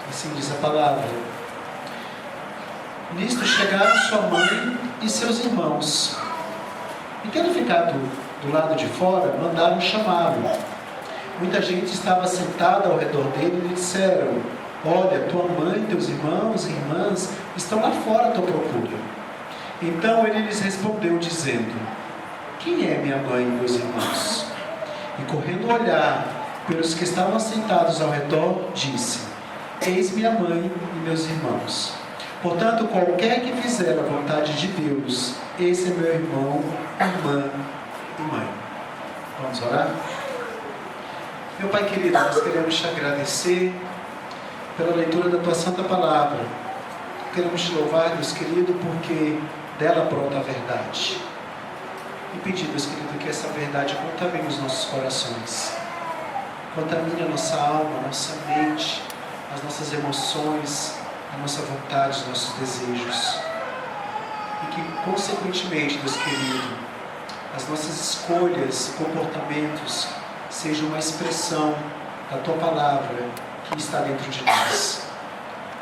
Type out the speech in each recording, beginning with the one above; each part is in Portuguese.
Assim diz a palavra. Nisto chegaram sua mãe e seus irmãos. E tendo ficado do lado de fora, mandaram chamá-lo. Muita gente estava sentada ao redor dele e lhe disseram: olha, tua mãe, teus irmãos e irmãs estão lá fora à tua procura. Então ele lhes respondeu, dizendo: quem é minha mãe e meus irmãos? E correndo olhar pelos que estavam sentados ao redor, disse: eis minha mãe e meus irmãos. Portanto, qualquer que fizer a vontade de Deus, esse é meu irmão, irmã e mãe. Vamos orar? Meu Pai querido, nós queremos te agradecer pela leitura da tua santa palavra. Queremos te louvar, Deus querido, porque dela brota a verdade. E pedir, Deus querido, que essa verdade contamine os nossos corações. Contamine a nossa alma, a nossa mente, as nossas emoções, a nossa vontade, os nossos desejos. E que, consequentemente, Deus querido, as nossas escolhas e comportamentos sejam uma expressão da tua palavra que está dentro de nós.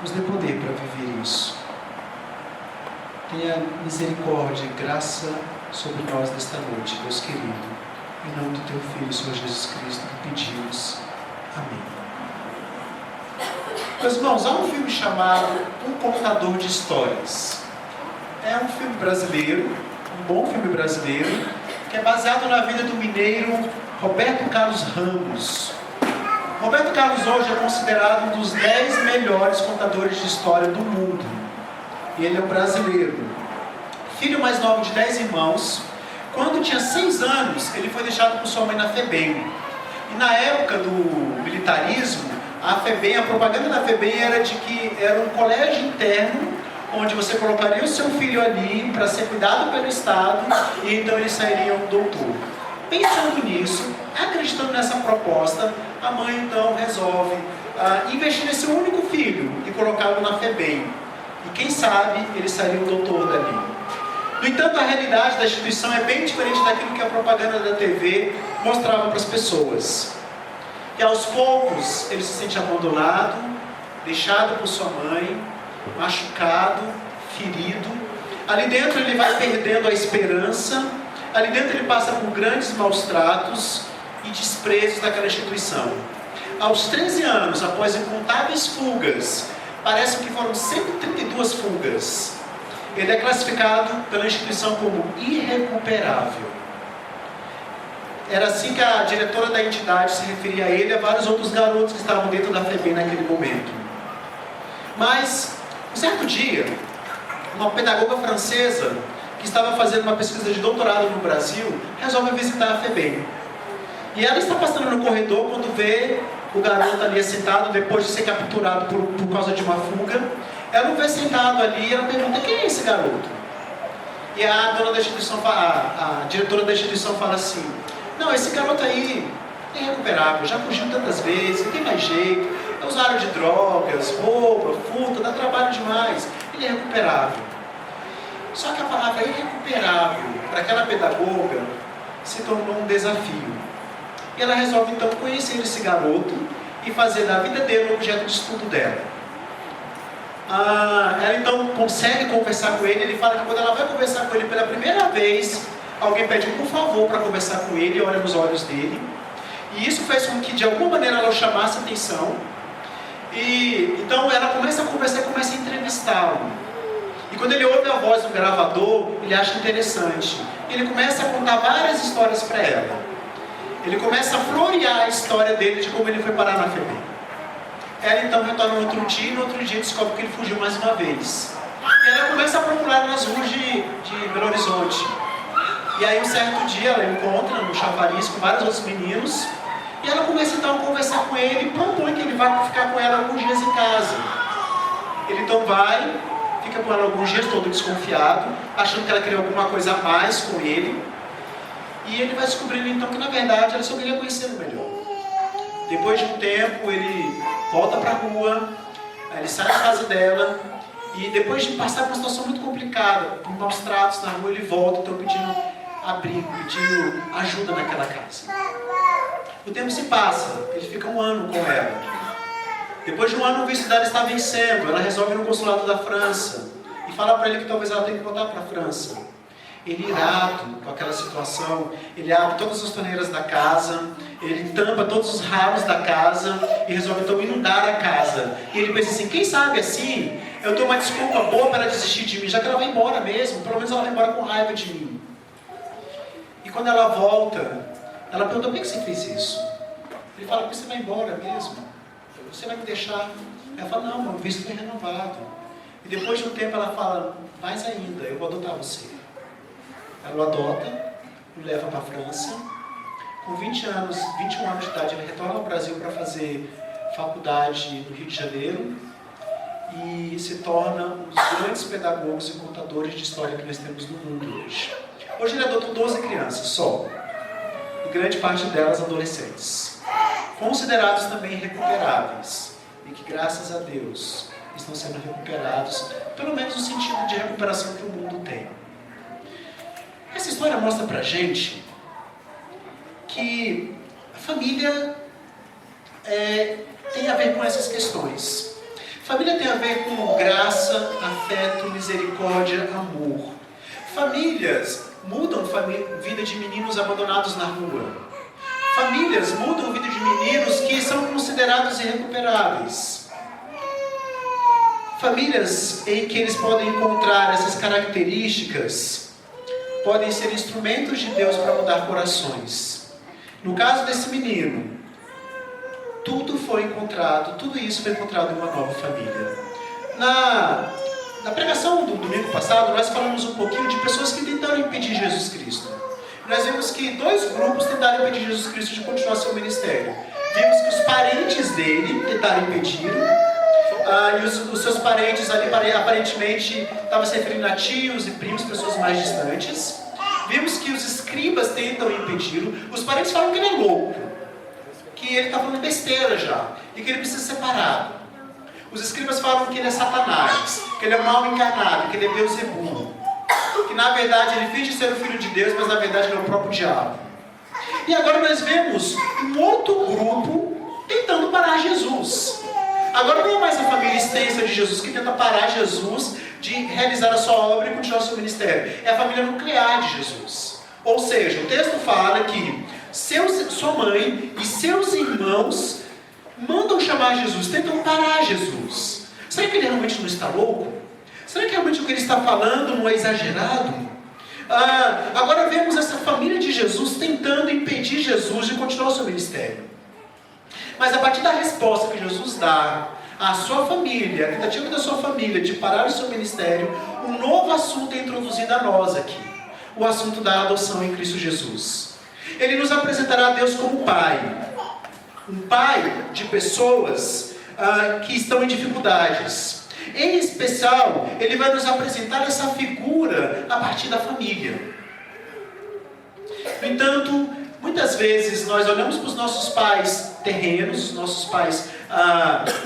Nos dê poder para viver isso. Tenha misericórdia e graça sobre nós nesta noite, Deus querido. Em nome do teu Filho, Senhor Jesus Cristo, que pedimos. Amém. Meus irmãos, há um filme chamado Um Contador de Histórias. É um filme brasileiro, um bom filme brasileiro, que é baseado na vida do mineiro Roberto Carlos Ramos. Roberto Carlos hoje é considerado um dos 10 melhores contadores de história do mundo. E ele é um brasileiro. Filho mais novo de 10 irmãos. Quando tinha 6 anos, ele foi deixado por sua mãe na FEBEM. E na época do militarismo, a FEBEM, a propaganda da FEBEM era de que era um colégio interno, onde você colocaria o seu filho ali para ser cuidado pelo Estado, e então ele sairia um doutor. Pensando nisso, acreditando nessa proposta, a mãe então resolve investir nesse único filho e colocá-lo na FEBEM. E quem sabe ele sairia um doutor dali. No entanto, a realidade da instituição é bem diferente daquilo que a propaganda da TV mostrava para as pessoas. E aos poucos ele se sente abandonado, deixado por sua mãe, machucado, ferido. Ali dentro ele vai perdendo a esperança. Ali dentro ele passa por grandes maus tratos e desprezos daquela instituição. Aos 13 anos, após incontáveis fugas, parece que foram 132 fugas, ele é classificado pela instituição como irrecuperável. Era assim que a diretora da entidade se referia a ele e a vários outros garotos que estavam dentro da FEBEM naquele momento. Mas, um certo dia, uma pedagoga francesa que estava fazendo uma pesquisa de doutorado no Brasil, resolve visitar a FEBEM. E ela está passando no corredor quando vê o garoto ali sentado, depois de ser capturado por causa de uma fuga. Ela o vê sentado ali e ela pergunta: quem é esse garoto? E a dona da instituição, a diretora da instituição fala assim: não, esse garoto aí é irrecuperável, já fugiu tantas vezes, não tem mais jeito, é usuário de drogas, rouba, furta, dá trabalho demais, ele é irrecuperável. Só que a palavra irrecuperável, para aquela pedagoga, se tornou um desafio. E ela resolve então conhecer esse garoto e fazer da vida dele um objeto de estudo dela. Ela então consegue conversar com ele. Ele fala que quando ela vai conversar com ele pela primeira vez, alguém pede por favor para conversar com ele e olha nos olhos dele. E isso fez com que de alguma maneira ela o chamasse a atenção. E então ela começa a conversar e começa a entrevistá-lo. E quando ele ouve a voz do gravador, ele acha interessante. Ele começa a contar várias histórias para ela. Ele começa a florear a história dele de como ele foi parar na FEBEM. Ela então retorna no outro dia e no outro dia descobre que ele fugiu mais uma vez. E ela começa a procurar nas ruas de Belo Horizonte. E aí um certo dia ela encontra no chafariz com vários outros meninos. E ela começa então a conversar com ele e propõe que ele vá ficar com ela alguns dias em casa. Ele então vai, fica com ela alguns dias todo desconfiado, achando que ela queria alguma coisa a mais com ele. E ele vai descobrindo então que na verdade ela só queria conhecê-lo melhor. Depois de um tempo ele volta para a rua, ele sai da casa dela e depois de passar por uma situação muito complicada, por maus tratos na rua, ele volta então pedindo abrigo, pedindo ajuda naquela casa. O tempo se passa, ele fica um ano com ela. Depois de um ano, o visto dela está vencendo. Ela resolve ir no consulado da França e fala para ele que talvez ela tenha que voltar para a França. Ele, irado com aquela situação, ele abre todas as torneiras da casa, ele tampa todos os ralos da casa e resolve então inundar a casa. E ele pensa assim, quem sabe assim, eu dou uma desculpa boa para ela desistir de mim, já que ela vai embora mesmo, pelo menos ela vai embora com raiva de mim. E quando ela volta, ela pergunta, por que você fez isso? Ele fala, porque você vai embora mesmo, você vai me deixar. Ela fala, não, meu visto foi renovado. E depois de um tempo ela fala, mais ainda, eu vou adotar você. Ela o adota, o leva para a França. Com 21 anos de idade, ele retorna ao Brasil para fazer faculdade no Rio de Janeiro e se torna um dos grandes pedagogos e contadores de história que nós temos no mundo hoje. Hoje ele adotou 12 crianças só, e grande parte delas adolescentes, considerados também recuperáveis, e que graças a Deus estão sendo recuperados, pelo menos no sentido de recuperação que o mundo tem. Essa história mostra pra gente que a família tem a ver com essas questões. Família tem a ver com graça, afeto, misericórdia, amor. Famílias mudam a vida de meninos abandonados na rua. Famílias mudam a vida de meninos que são considerados irrecuperáveis. Famílias em que eles podem encontrar essas características podem ser instrumentos de Deus para mudar corações. No caso desse menino, tudo isso foi encontrado em uma nova família. Na pregação do domingo passado, nós falamos um pouquinho de pessoas que tentaram impedir Jesus Cristo. Nós vimos que 2 grupos tentaram impedir Jesus Cristo de continuar seu ministério. Vimos que os parentes dele tentaram impedir, e os seus parentes ali aparentemente estavam se referindo a tios e primos, pessoas mais distantes. Vimos que os escribas tentam impedi-lo. Os parentes falam que ele é louco, que ele está falando besteira já, e que ele precisa ser separado. Os escribas falam que ele é Satanás, que ele é o mal encarnado, que ele é Beelzebub, que na verdade ele finge ser o filho de Deus, mas na verdade ele é o próprio diabo. E agora nós vemos um outro grupo tentando parar Jesus. Agora não é mais a família extensa de Jesus que tenta parar Jesus de realizar a sua obra e continuar o seu ministério. É a família nuclear de Jesus. Ou seja, o texto fala que sua mãe e seus irmãos mandam chamar Jesus, tentam parar Jesus. Será que ele realmente não está louco? Será que realmente o que ele está falando não é exagerado? Agora vemos essa família de Jesus tentando impedir Jesus de continuar o seu ministério. Mas a partir da resposta que Jesus dá à sua família, a tentativa da sua família de parar o seu ministério, um novo assunto é introduzido a nós aqui. O assunto da adoção em Cristo Jesus. Ele nos apresentará a Deus como Pai. Um Pai de pessoas que estão em dificuldades. Em especial, Ele vai nos apresentar essa figura a partir da família. No entanto, muitas vezes nós olhamos para os nossos pais terrenos, os nossos pais,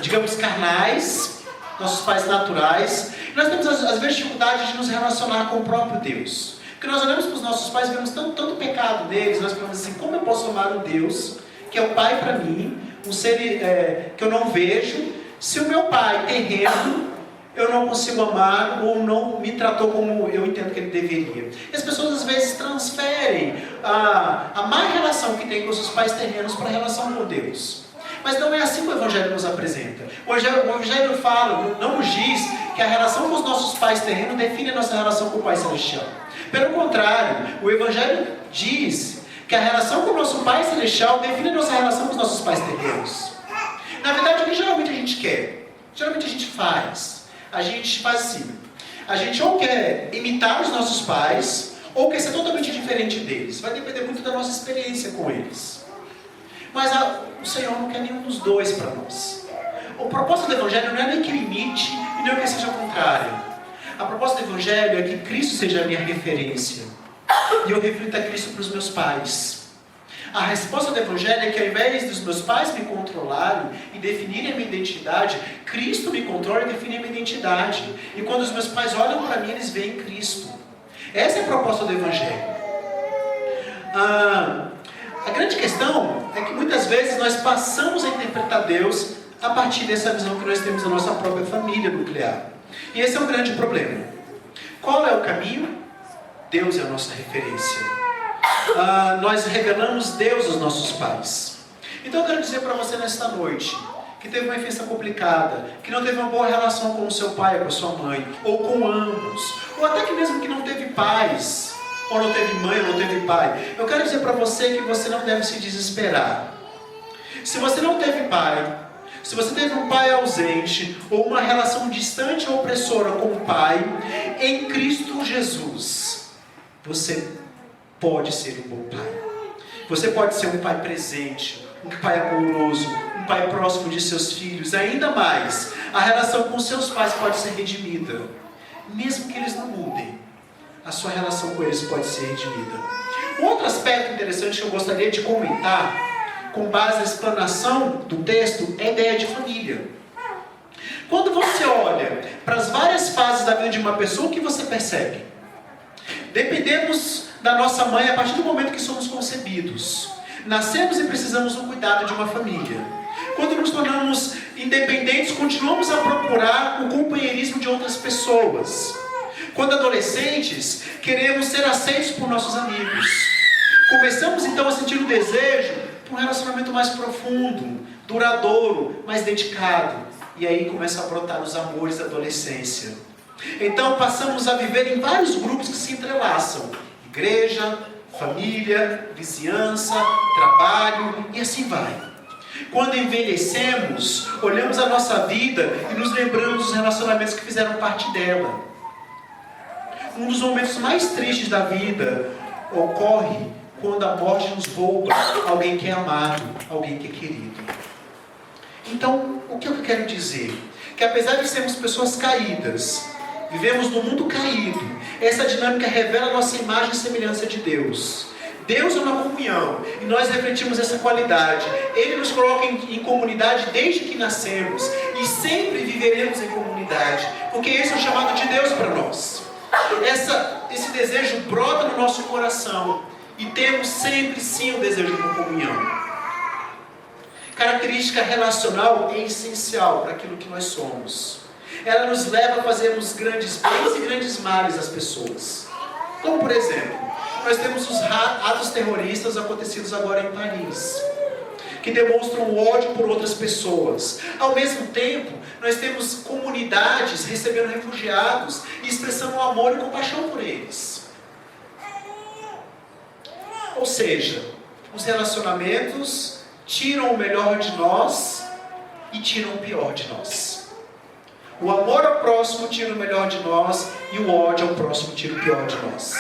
digamos, carnais, nossos pais naturais, e nós temos às vezes dificuldade de nos relacionar com o próprio Deus. Porque nós olhamos para os nossos pais e vemos tanto pecado deles, nós falamos assim, como eu posso amar um Deus que é o Pai para mim, um ser que eu não vejo, se o meu pai terreno eu não consigo amar ou não me tratou como eu entendo que ele deveria. E as pessoas às vezes transferem a má relação que tem com os seus pais terrenos para a relação com Deus. Mas não é assim que o Evangelho nos apresenta. O Evangelho fala, não nos diz que a relação com os nossos pais terrenos define a nossa relação com o Pai Celestial. Pelo contrário, o Evangelho diz que a relação com o nosso Pai Celestial define a nossa relação com os nossos pais terrenos. Na verdade, o que geralmente a gente quer? Geralmente a gente faz assim. A gente ou quer imitar os nossos pais, ou quer ser totalmente diferente deles. Vai depender muito da nossa experiência com eles. Mas o Senhor não quer nenhum dos dois para nós. O propósito do Evangelho não é nem que eu imite e nem que seja o contrário. A proposta do Evangelho é que Cristo seja a minha referência. E eu reflita Cristo para os meus pais. A resposta do Evangelho é que ao invés dos meus pais me controlarem e definirem a minha identidade, Cristo me controla e define a minha identidade. E quando os meus pais olham para mim, eles veem Cristo. Essa é a proposta do Evangelho. A grande questão é que muitas vezes nós passamos a interpretar Deus a partir dessa visão que nós temos da nossa própria família nuclear. E esse é um grande problema. Qual é o caminho? Deus é a nossa referência. Nós revelamos Deus aos nossos pais. Então eu quero dizer para você nesta noite, que teve uma infância complicada, que não teve uma boa relação com o seu pai ou com a sua mãe, ou com ambos, ou até que mesmo que não teve pais, ou não teve mãe ou não teve pai. Eu quero dizer para você que você não deve se desesperar. Se você não teve pai, se você teve um pai ausente, ou uma relação distante ou opressora com o pai, em Cristo Jesus, você pode ser um bom pai. Você pode ser um pai presente, um pai amoroso, um pai próximo de seus filhos. Ainda mais, a relação com seus pais pode ser redimida. Mesmo que eles não mudem, a sua relação com eles pode ser redimida. Um outro aspecto interessante que eu gostaria de comentar, com base na explanação do texto, é a ideia de família. Quando você olha para as várias fases da vida de uma pessoa, o que você percebe? Dependemos da nossa mãe a partir do momento que somos concebidos. Nascemos e precisamos do cuidado de uma família. Quando nos tornamos independentes, continuamos a procurar o companheirismo de outras pessoas. Quando adolescentes, queremos ser aceitos por nossos amigos. Começamos então a sentir o desejo por um relacionamento mais profundo, duradouro, mais dedicado. E aí começam a brotar os amores da adolescência. Então passamos a viver em vários grupos que se entrelaçam. Igreja, família, vizinhança, trabalho e assim vai. Quando envelhecemos, olhamos a nossa vida e nos lembramos dos relacionamentos que fizeram parte dela. Um dos momentos mais tristes da vida ocorre quando a morte nos rouba alguém que é amado, alguém que é querido. Então, o que eu quero dizer? Que apesar de sermos pessoas caídas, vivemos num mundo caído, essa dinâmica revela a nossa imagem e semelhança de Deus. Deus é uma comunhão e nós refletimos essa qualidade. Ele nos coloca em comunidade desde que nascemos e sempre viveremos em comunidade, porque esse é o chamado de Deus para nós. Esse desejo brota no nosso coração e temos sempre sim o desejo de comunhão. Característica relacional é essencial para aquilo que nós somos. Ela nos leva a fazermos grandes bens e grandes males às pessoas. Como por exemplo, nós temos os atos terroristas acontecidos agora em Paris, que demonstram ódio por outras pessoas. Ao mesmo tempo, nós temos comunidades recebendo refugiados e expressando amor e compaixão por eles. Ou seja, os relacionamentos tiram o melhor de nós e tiram o pior de nós. O amor ao próximo tira o melhor de nós e o ódio ao próximo tira o pior de nós.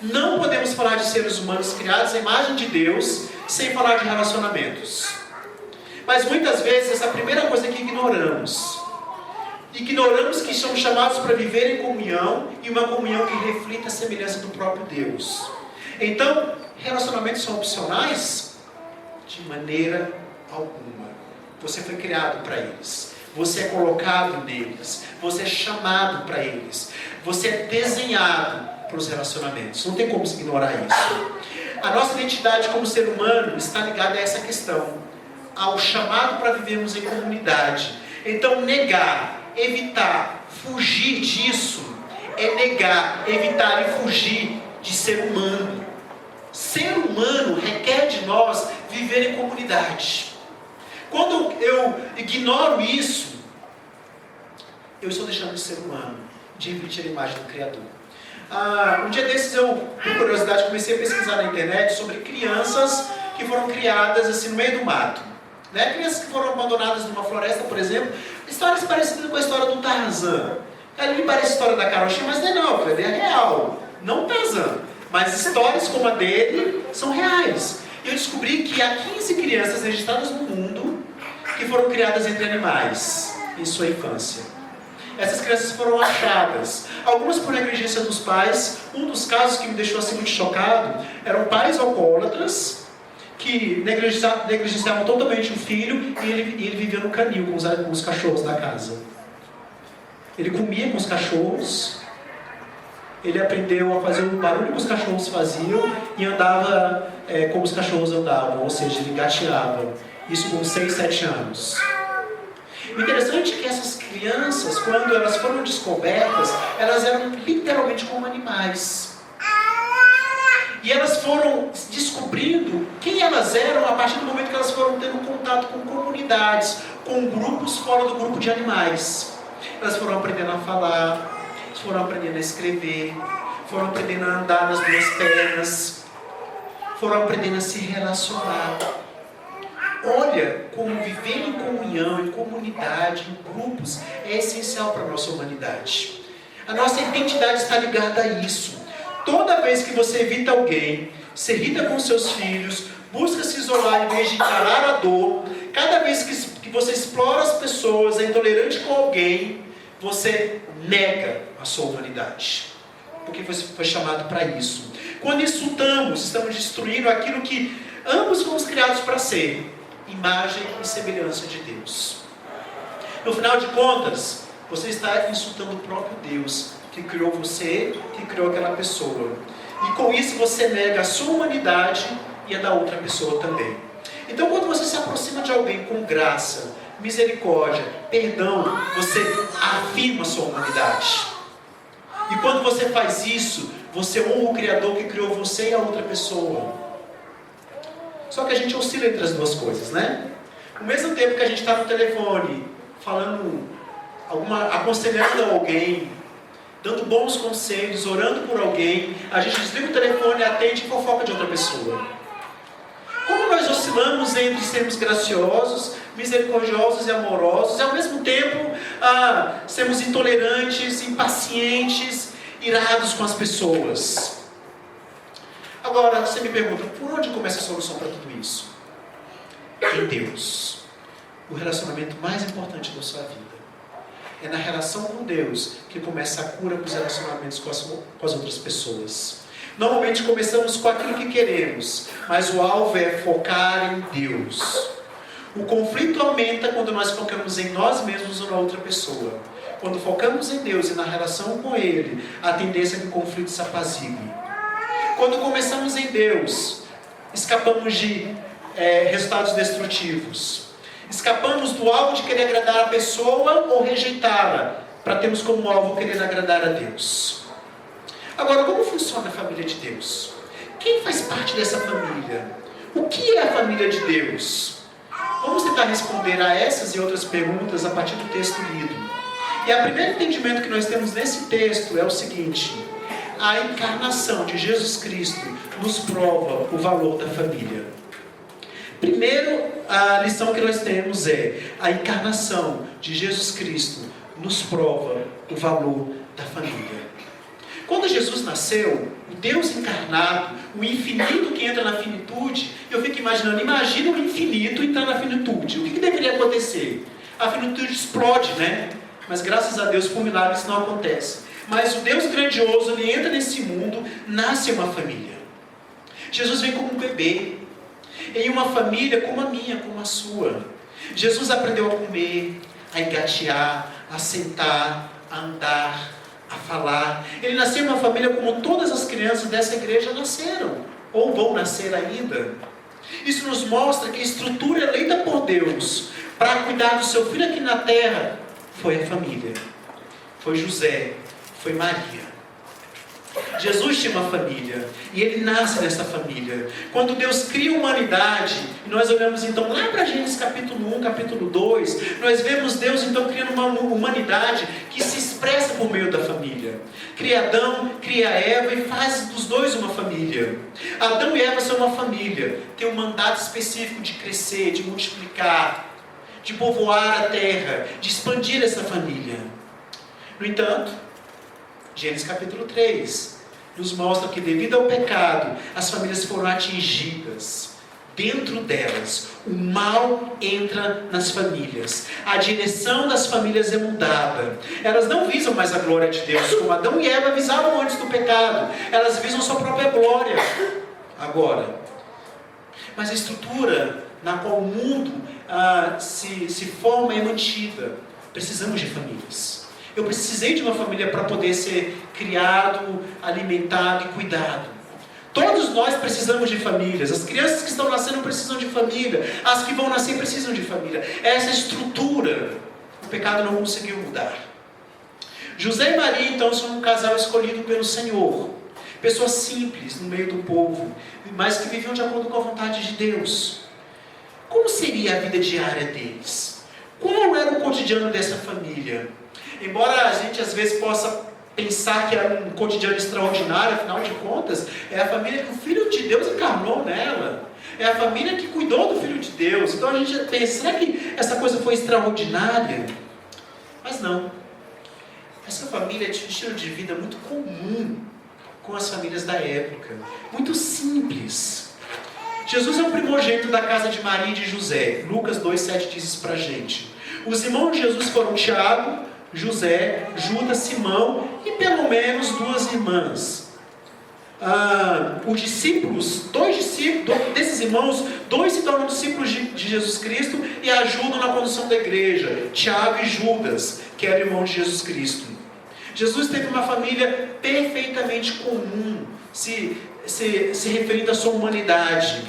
Não podemos falar de seres humanos criados à imagem de Deus sem falar de relacionamentos. Mas muitas vezes essa é a primeira coisa que ignoramos. Ignoramos que somos chamados para viver em comunhão e uma comunhão que reflita a semelhança do próprio Deus. Então, relacionamentos são opcionais? De maneira alguma. Você foi criado para eles. Você é colocado neles. Você é chamado para eles. Você é desenhado para os relacionamentos. Não tem como se ignorar isso. A nossa identidade como ser humano está ligada a essa questão. Ao chamado para vivermos em comunidade. Então negar, evitar, fugir disso é negar, evitar e fugir de ser humano. Ser humano requer de nós viver em comunidade. Quando eu ignoro isso, eu estou deixando de ser humano, de refletir a imagem do Criador. Um dia desses eu, por curiosidade, comecei a pesquisar na internet sobre crianças que foram criadas assim no meio do mato. Crianças que foram abandonadas numa floresta, por exemplo. Histórias parecidas com a história do Tarzan. Ali parece a história da Carochinha, mas não, é real. Não Tarzan. Mas histórias como a dele são reais. E eu descobri que há 15 crianças registradas no mundo que foram criadas entre animais em sua infância. Essas crianças foram achadas, algumas por negligência dos pais. Um dos casos que me deixou assim muito chocado eram pais alcoólatras que negligenciavam totalmente o filho e ele vivia no canil com os cachorros da casa. Ele comia com os cachorros. Ele aprendeu a fazer o barulho que os cachorros faziam e andava como os cachorros andavam, ou seja, ele gateava. Isso com 6, 7 anos. Interessante que essas crianças, quando elas foram descobertas, elas eram literalmente como animais. E elas foram descobrindo quem elas eram a partir do momento que elas foram tendo contato com comunidades, com grupos fora do grupo de animais. Elas foram aprendendo a falar, foram aprendendo a escrever, foram aprendendo a andar nas duas pernas, foram aprendendo a se relacionar. Olha, como viver em comunhão, em comunidade, em grupos, é essencial para a nossa humanidade. A nossa identidade está ligada a isso. Toda vez que você evita alguém, se irrita com seus filhos, busca se isolar em vez de encarar a dor, cada vez que você explora as pessoas, é intolerante com alguém, você nega a sua humanidade. Porque você foi chamado para isso. Quando insultamos, estamos destruindo aquilo que ambos fomos criados para ser, imagem e semelhança de Deus. No final de contas, você está insultando o próprio Deus, que criou você, que criou aquela pessoa. E com isso você nega a sua humanidade e a da outra pessoa também. Então quando você se aproxima de alguém com graça, misericórdia, perdão, você afirma a sua humanidade. E quando você faz isso, você honra o Criador que criou você e a outra pessoa. Só que a gente oscila entre as duas coisas, né? Ao mesmo tempo que a gente está no telefone, falando, aconselhando alguém, dando bons conselhos, orando por alguém, a gente desliga o telefone e atende e fofoca de outra pessoa. Como nós oscilamos entre sermos graciosos, misericordiosos e amorosos, e ao mesmo tempo sermos intolerantes, impacientes, irados com as pessoas. Agora, você me pergunta, por onde começa a solução para tudo isso? Em Deus. O relacionamento mais importante da sua vida. É na relação com Deus que começa a cura dos relacionamentos com as outras pessoas. Normalmente começamos com aquilo que queremos, mas o alvo é focar em Deus. O conflito aumenta quando nós focamos em nós mesmos ou na outra pessoa. Quando focamos em Deus e na relação com Ele, a tendência é que o conflito se apazigue. Quando começamos em Deus, escapamos de resultados destrutivos. Escapamos do alvo de querer agradar a pessoa ou rejeitá-la, para termos como alvo querer agradar a Deus. Agora, como funciona a família de Deus? Quem faz parte dessa família? O que é a família de Deus? Vamos tentar responder a essas e outras perguntas a partir do texto lido. E o primeiro entendimento que nós temos nesse texto é o seguinte: a encarnação de Jesus Cristo nos prova o valor da família. Primeiro, a lição que nós temos é: a encarnação de Jesus Cristo nos prova o valor da família. Quando Jesus nasceu, o Deus encarnado, o infinito que entra na finitude, eu fico imaginando, imagina o infinito entrar na finitude. O que deveria acontecer? A finitude explode, né? Mas graças a Deus, por milagre, isso não acontece. Mas o Deus grandioso, ele entra nesse mundo, nasce uma família. Jesus vem como um bebê, em uma família como a minha, como a sua. Jesus aprendeu a comer, a engatear, a sentar, a andar, a falar. Ele nasceu em uma família como todas as crianças dessa igreja nasceram, ou vão nascer ainda. Isso nos mostra que a estrutura eleita por Deus para cuidar do seu filho aqui na terra foi a família. Foi José, foi Maria. Jesus tinha uma família, e ele nasce nessa família. Quando Deus cria a humanidade, e nós olhamos então lá para Gênesis capítulo 1, capítulo 2, nós vemos Deus então criando uma humanidade que se expressa por meio da família. Cria Adão, cria Eva e faz dos dois uma família. Adão e Eva são uma família, tem um mandato específico de crescer, de multiplicar, de povoar a terra, de expandir essa família. No entanto, Gênesis capítulo 3 nos mostra que devido ao pecado, as famílias foram atingidas. Dentro delas, o mal entra nas famílias. A direção das famílias é mudada. Elas não visam mais a glória de Deus, como Adão e Eva visavam antes do pecado. Elas visam sua própria glória agora. Mas a estrutura na qual o mundo se forma é mantida. Precisamos de famílias. Eu precisei de uma família para poder ser criado, alimentado e cuidado. Todos nós precisamos de famílias. As crianças que estão nascendo precisam de família. As que vão nascer precisam de família. Essa estrutura pecado não conseguiu mudar. José e Maria, então, são um casal escolhido pelo Senhor. Pessoas simples no meio do povo, mas que viviam de acordo com a vontade de Deus. Como seria a vida diária deles? Qual era o cotidiano dessa família? Embora a gente às vezes possa pensar que era um cotidiano extraordinário, afinal de contas, é a família que o Filho de Deus encarnou nela. É a família que cuidou do Filho de Deus. Então a gente pensa, será que essa coisa foi extraordinária? Mas não. Essa família tinha um estilo de vida muito comum com as famílias da época. Muito simples. Jesus é o primogênito da casa de Maria e de José. Lucas 2,7 diz isso pra gente. Os irmãos de Jesus foram Tiago, José, Judas, Simão e pelo menos 2 irmãs. Dois discípulos desses irmãos, 2 se tornam discípulos de Jesus Cristo e ajudam na condução da igreja. Tiago e Judas, que eram irmãos de Jesus Cristo. Jesus teve uma família perfeitamente comum, se referindo à sua humanidade.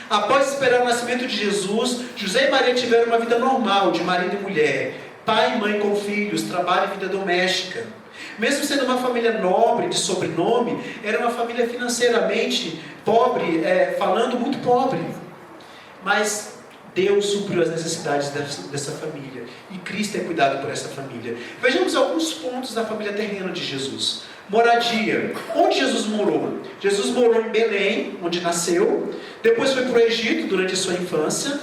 Após esperar o nascimento de Jesus, José e Maria tiveram uma vida normal, de marido e mulher, pai e mãe com filhos, trabalho e vida doméstica. Mesmo sendo uma família nobre, de sobrenome, era uma família financeiramente pobre, falando muito pobre. Mas Deus supriu as necessidades dessa família. E Cristo é cuidado por essa família. Vejamos alguns pontos da família terrena de Jesus. Moradia. Onde Jesus morou? Jesus morou em Belém, onde nasceu. Depois foi para o Egito durante a sua infância.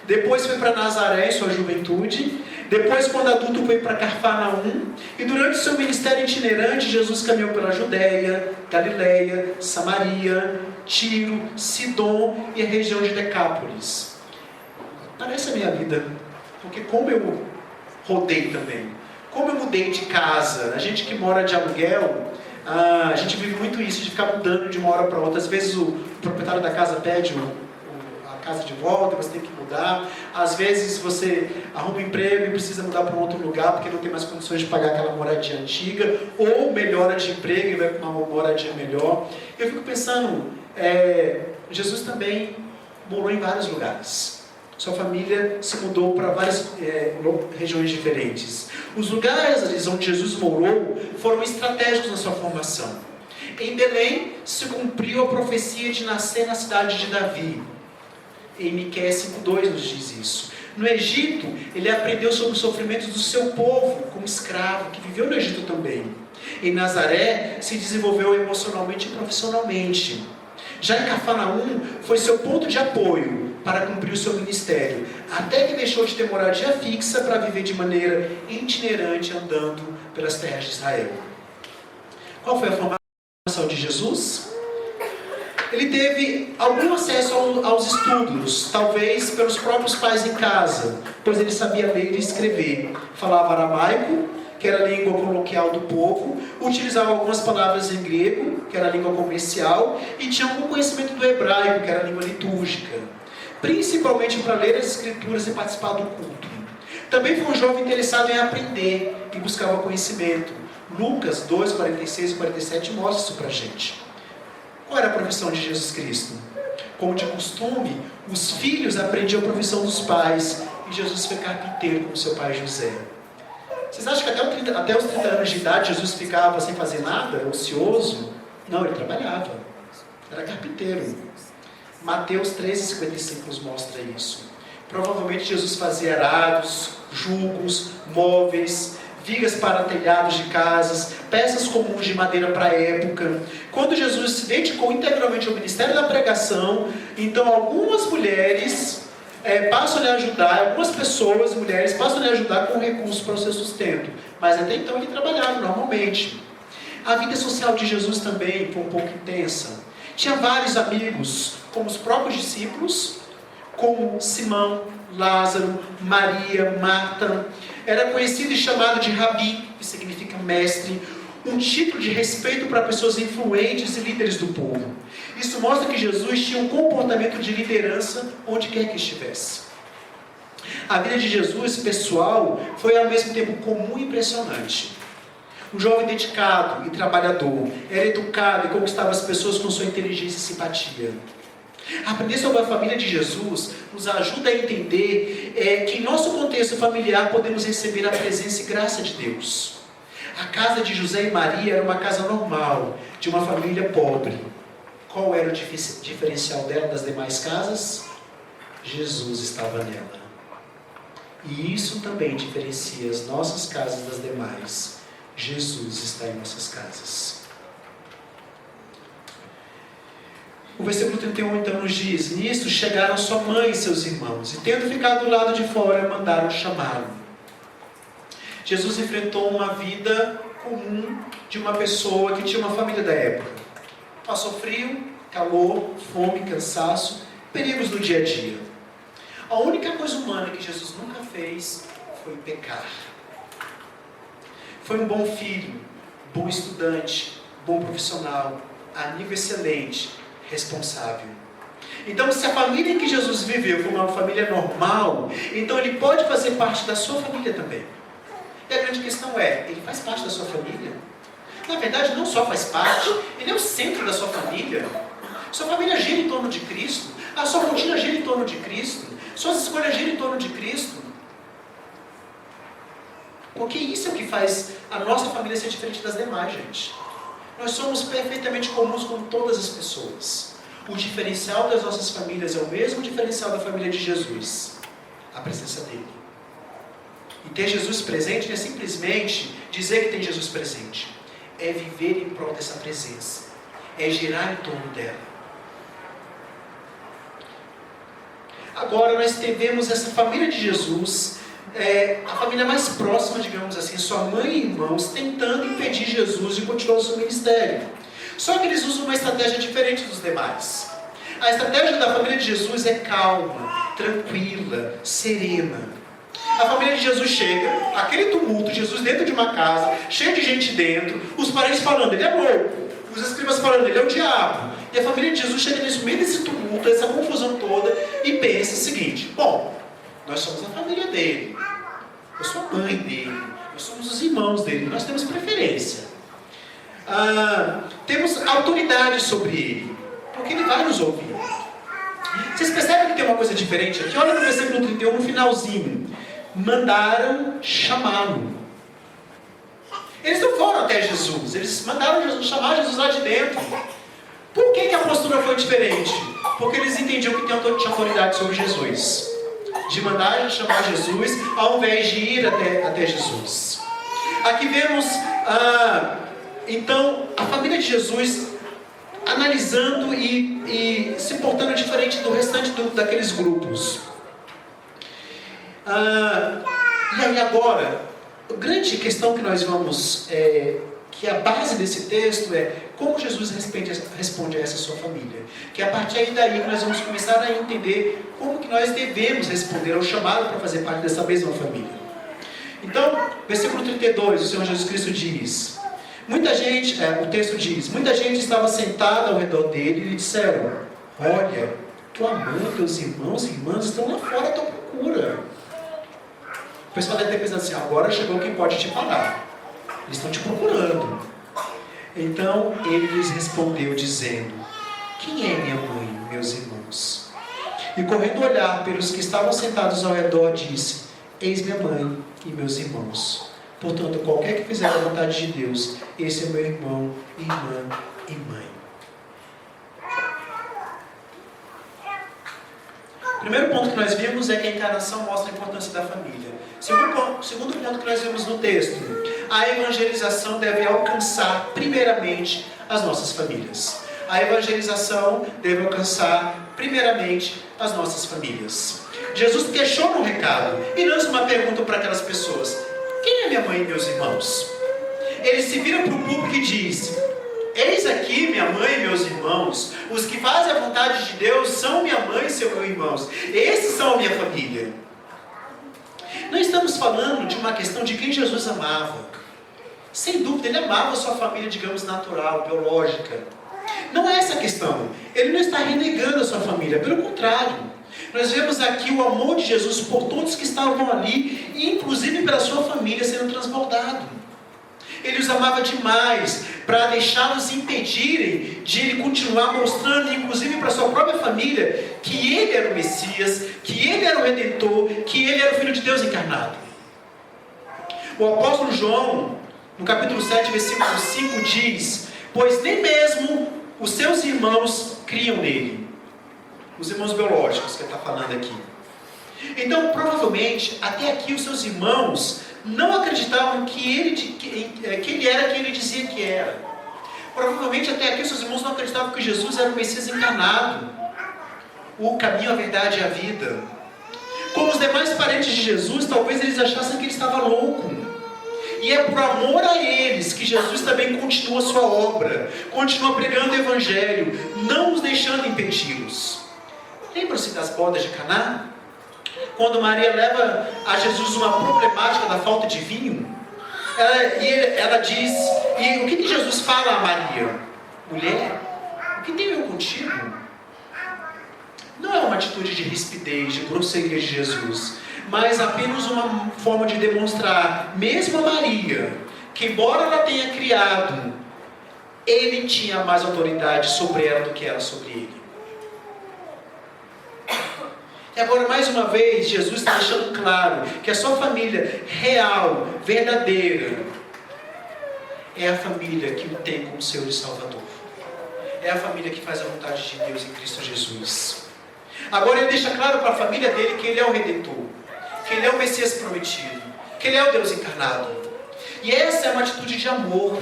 Depois foi para Nazaré em sua juventude. Depois, quando adulto, foi para Cafarnaum. E durante o seu ministério itinerante, Jesus caminhou pela Judéia, Galileia, Samaria, Tiro, Sidom e a região de Decápolis. Parece a minha vida, porque como eu rodei também, como eu mudei de casa, a gente que mora de aluguel, a gente vive muito isso, de ficar mudando de uma hora para outra. Às vezes o proprietário da casa pede a casa de volta, você tem que mudar. Às vezes você arruma um emprego e precisa mudar para um outro lugar, porque não tem mais condições de pagar aquela moradia antiga, ou melhora de emprego e vai para uma moradia melhor. Eu fico pensando, Jesus também morou em vários lugares. Sua família se mudou para várias regiões diferentes. Os lugares onde Jesus morou foram estratégicos na sua formação. Em Belém se cumpriu a profecia de nascer na cidade de Davi. Em Miqueias 5,2 nos diz isso. No Egito, ele aprendeu sobre os sofrimentos do seu povo como escravo, que viveu no Egito também. Em Nazaré, se desenvolveu emocionalmente e profissionalmente. Já em Cafarnaum, foi seu ponto de apoio para cumprir o seu ministério, até que deixou de ter moradia fixa para viver de maneira itinerante, andando pelas terras de Israel. Qual foi a formação de Jesus? Ele teve algum acesso aos estudos, talvez pelos próprios pais em casa, pois ele sabia ler e escrever. Falava aramaico, que era a língua coloquial do povo, utilizava algumas palavras em grego, que era a língua comercial, e tinha algum conhecimento do hebraico, que era a língua litúrgica, principalmente para ler as escrituras e participar do culto. Também foi um jovem interessado em aprender e buscava conhecimento. Lucas 2, 46 e 47 mostra isso para a gente. Qual era a profissão de Jesus Cristo? Como de costume, os filhos aprendiam a profissão dos pais, e Jesus foi carpinteiro com seu pai José. Vocês acham que até os 30 anos de idade Jesus ficava sem fazer nada, ocioso? Não, ele trabalhava. Era carpinteiro. Mateus 13,55 nos mostra isso. Provavelmente Jesus fazia arados, julgos, móveis, vigas para telhados de casas, peças comuns de madeira para a época. Quando Jesus se dedicou integralmente ao ministério da pregação, então algumas mulheres passam a lhe ajudar, algumas pessoas, mulheres, passam a lhe ajudar com recursos para o seu sustento. Mas até então ele trabalhava normalmente. A vida social de Jesus também foi um pouco intensa. Tinha vários amigos, como os próprios discípulos, como Simão, Lázaro, Maria, Marta. Era conhecido e chamado de Rabi, que significa mestre, um título de respeito para pessoas influentes e líderes do povo. Isso mostra que Jesus tinha um comportamento de liderança onde quer que estivesse. A vida de Jesus, pessoal, foi ao mesmo tempo comum e impressionante. Um jovem dedicado e trabalhador, era educado e conquistava as pessoas com sua inteligência e simpatia. Aprender sobre a família de Jesus nos ajuda a entender que em nosso contexto familiar podemos receber a presença e graça de Deus. A casa de José e Maria era uma casa normal, de uma família pobre. Qual era o diferencial dela das demais casas? Jesus estava nela. E isso também diferencia as nossas casas das demais. Jesus está em nossas casas. O versículo 31 então nos diz: nisso chegaram sua mãe e seus irmãos, e tendo ficado do lado de fora, mandaram chamá-lo. Jesus enfrentou uma vida comum de uma pessoa que tinha uma família da época. Passou frio, calor, fome, cansaço, perigos do dia a dia. A única coisa humana que Jesus nunca fez foi pecar. Foi um bom filho, bom estudante, bom profissional, amigo excelente, responsável. Então, se a família em que Jesus viveu foi uma família normal, então ele pode fazer parte da sua família também. E a grande questão é, ele faz parte da sua família? Na verdade, não só faz parte, ele é o centro da sua família. Sua família gira em torno de Cristo, a sua rotina gira em torno de Cristo, suas escolhas giram em torno de Cristo. Porque isso é o que faz a nossa família ser diferente das demais, gente. Nós somos perfeitamente comuns com todas as pessoas. O diferencial das nossas famílias é o mesmo diferencial da família de Jesus. A presença dele. E ter Jesus presente não é simplesmente dizer que tem Jesus presente. É viver em prol dessa presença. É girar em torno dela. Agora nós vemos essa família de Jesus, a família mais próxima, digamos assim, sua mãe e irmãos, tentando impedir Jesus de continuar o seu ministério. Só que eles usam uma estratégia diferente dos demais. A estratégia da família de Jesus é calma, tranquila, serena. A família de Jesus chega, aquele tumulto, Jesus dentro de uma casa, cheio de gente dentro, os parentes falando, ele é louco, os escribas falando, ele é o diabo. E a família de Jesus chega nesse meio desse tumulto, essa confusão toda, e pensa o seguinte: bom, nós somos a família dele, eu sou a mãe dele, nós somos os irmãos dele, nós temos preferência. Temos autoridade sobre ele, porque ele vai nos ouvir. Vocês percebem que tem uma coisa diferente aqui? Olha no versículo 31, no finalzinho. Mandaram chamá-lo. Eles não foram até Jesus, eles mandaram Jesus, chamar Jesus lá de dentro. Por que a postura foi diferente? Porque eles entendiam que tinha autoridade sobre Jesus. De mandar chamar Jesus, ao invés de ir até Jesus. Aqui vemos, então, a família de Jesus analisando e se portando diferente do restante daqueles grupos. E aí agora, a grande questão que nós vamos... que a base desse texto é como Jesus responde a essa sua família. Que a partir daí nós vamos começar a entender como que nós devemos responder ao chamado para fazer parte dessa mesma família. Então, versículo 32, o Senhor Jesus Cristo diz, muita gente, o texto diz, muita gente estava sentada ao redor dele e lhe disseram, olha, tua mãe, teus irmãos e irmãs estão lá fora à tua procura. O pessoal deve ter pensado assim, agora chegou quem pode te parar. Eles estão te procurando. Então ele lhes respondeu dizendo, quem é minha mãe, meus irmãos? E correndo olhar pelos que estavam sentados ao redor, disse, eis minha mãe e meus irmãos. Portanto, qualquer que fizer a vontade de Deus, esse é meu irmão, irmã e mãe. O primeiro ponto que nós vimos é que a encarnação mostra a importância da família. Segundo ponto que nós vimos no texto, a evangelização deve alcançar primeiramente as nossas famílias. A evangelização deve alcançar primeiramente as nossas famílias. Jesus questiona um recado e lança uma pergunta para aquelas pessoas: quem é minha mãe e meus irmãos? Ele se vira para o público e diz: eis aqui minha mãe e meus irmãos, os que fazem a vontade de Deus são minha mãe e seus irmãos, esses são a minha família. Não estamos falando de uma questão de quem Jesus amava. Sem dúvida, ele amava a sua família, digamos, natural, biológica. Não é essa a questão. Ele não está renegando a sua família, pelo contrário. Nós vemos aqui o amor de Jesus por todos que estavam ali, inclusive pela sua família sendo transbordado. Ele os amava demais para deixá-los impedirem de ele continuar mostrando, inclusive para sua sua própria família que ele era o Messias, que ele era o Redentor, que ele era o Filho de Deus encarnado. O apóstolo João, no capítulo 7, versículo 5, diz: pois nem mesmo os seus irmãos criam nele. Os irmãos biológicos que ele está falando aqui. Então, provavelmente, até aqui os seus irmãos não acreditavam que ele era quem ele dizia que era. Provavelmente até aqui os seus irmãos não acreditavam que Jesus era o Messias encarnado, o caminho, a verdade e a vida. Como os demais parentes de Jesus, talvez eles achassem que ele estava louco. E é por amor a eles que Jesus também continua a sua obra, continua pregando o Evangelho, não os deixando impedi-los. Lembram-se das bodas de Caná? Quando Maria leva a Jesus uma problemática da falta de vinho, ela diz, e o que Jesus fala a Maria? Mulher, o que tenho eu contigo? Não é uma atitude de rispidez, de grosseria de Jesus, mas apenas uma forma de demonstrar, mesmo a Maria, que embora ela tenha criado, ele tinha mais autoridade sobre ela do que ela sobre ele. E agora, mais uma vez, Jesus está deixando claro que a sua família real, verdadeira, é a família que o tem como Senhor e Salvador. É a família que faz a vontade de Deus em Cristo Jesus. Agora ele deixa claro para a família dele que ele é o Redentor, que ele é o Messias prometido, que ele é o Deus encarnado. E essa é uma atitude de amor,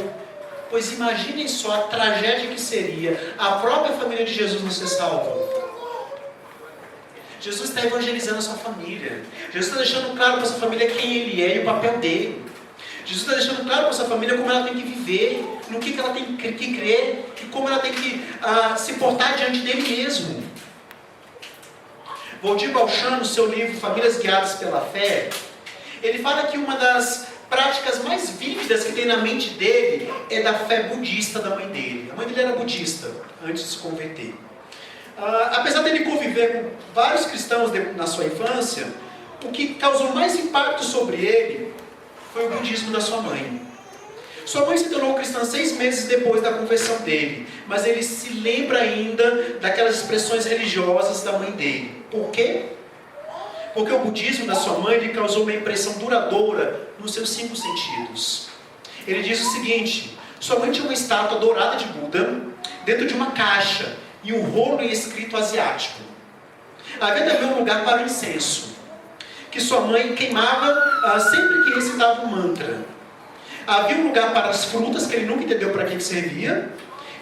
pois imaginem só a tragédia que seria a própria família de Jesus não ser salva. Jesus está evangelizando a sua família. Jesus está deixando claro para a sua família quem ele é e o papel dele. Jesus está deixando claro para a sua família como ela tem que viver, no que ela tem que crer e como ela tem que se portar diante dele mesmo. Valdir Balchan, no seu livro Famílias Guiadas pela Fé, ele fala que uma das práticas mais vívidas que tem na mente dele é da fé budista da mãe dele. A mãe dele era budista antes de se converter. Apesar dele conviver com vários cristãos na sua infância, o que causou mais impacto sobre ele foi o budismo da sua mãe. Sua mãe se tornou cristã 6 meses depois da conversão dele, mas ele se lembra ainda daquelas expressões religiosas da mãe dele. Por quê? Porque o budismo da sua mãe lhe causou uma impressão duradoura nos seus 5 sentidos. Ele diz o seguinte: sua mãe tinha uma estátua dourada de Buda dentro de uma caixa e um rolo em escrito asiático. Havia também um lugar para o incenso, que sua mãe queimava sempre que recitava um mantra. Havia um lugar para as frutas, que ele nunca entendeu para que servia,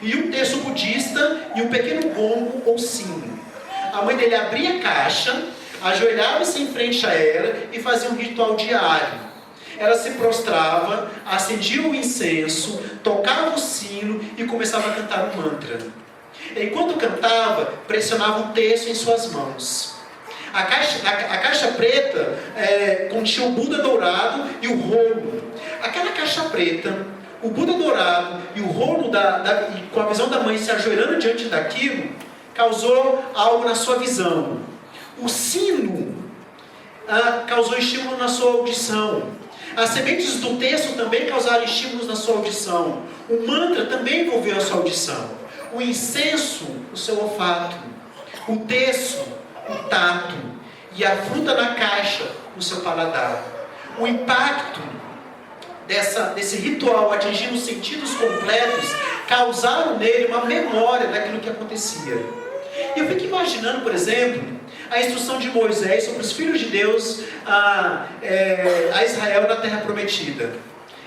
e um texto budista e um pequeno gongo ou sino. A mãe dele abria a caixa, ajoelhava-se em frente a ela e fazia um ritual diário. Ela se prostrava, acendia o incenso, tocava o sino e começava a cantar um mantra. Enquanto cantava, pressionava um terço em suas mãos. A caixa preta continha o Buda dourado e o rolo. Aquela caixa preta, o Buda dourado e o rolo com a visão da mãe se ajoelhando diante daquilo, causou algo na sua visão. O sino causou estímulo na sua audição. As sementes do texto também causaram estímulos na sua audição. O mantra também envolveu a sua audição. O incenso, o seu olfato. O terço, o tato. E a fruta na caixa, o seu paladar. O impacto desse ritual atingindo os sentidos completos causaram nele uma memória daquilo que acontecia. E eu fico imaginando, por exemplo, a instrução de Moisés sobre os filhos de Deus a Israel na terra prometida.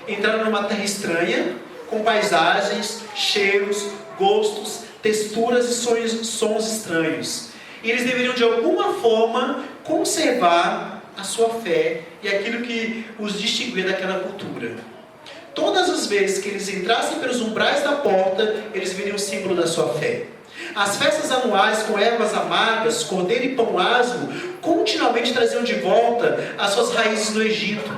Entraram numa terra estranha, com paisagens, cheiros, gostos, texturas e sons estranhos. E eles deveriam de alguma forma conservar a sua fé e aquilo que os distinguia daquela cultura. Todas as vezes que eles entrassem pelos umbrais da porta, eles veriam o símbolo da sua fé. As festas anuais com ervas amargas, cordeiro e pão asmo, continuamente traziam de volta as suas raízes no Egito.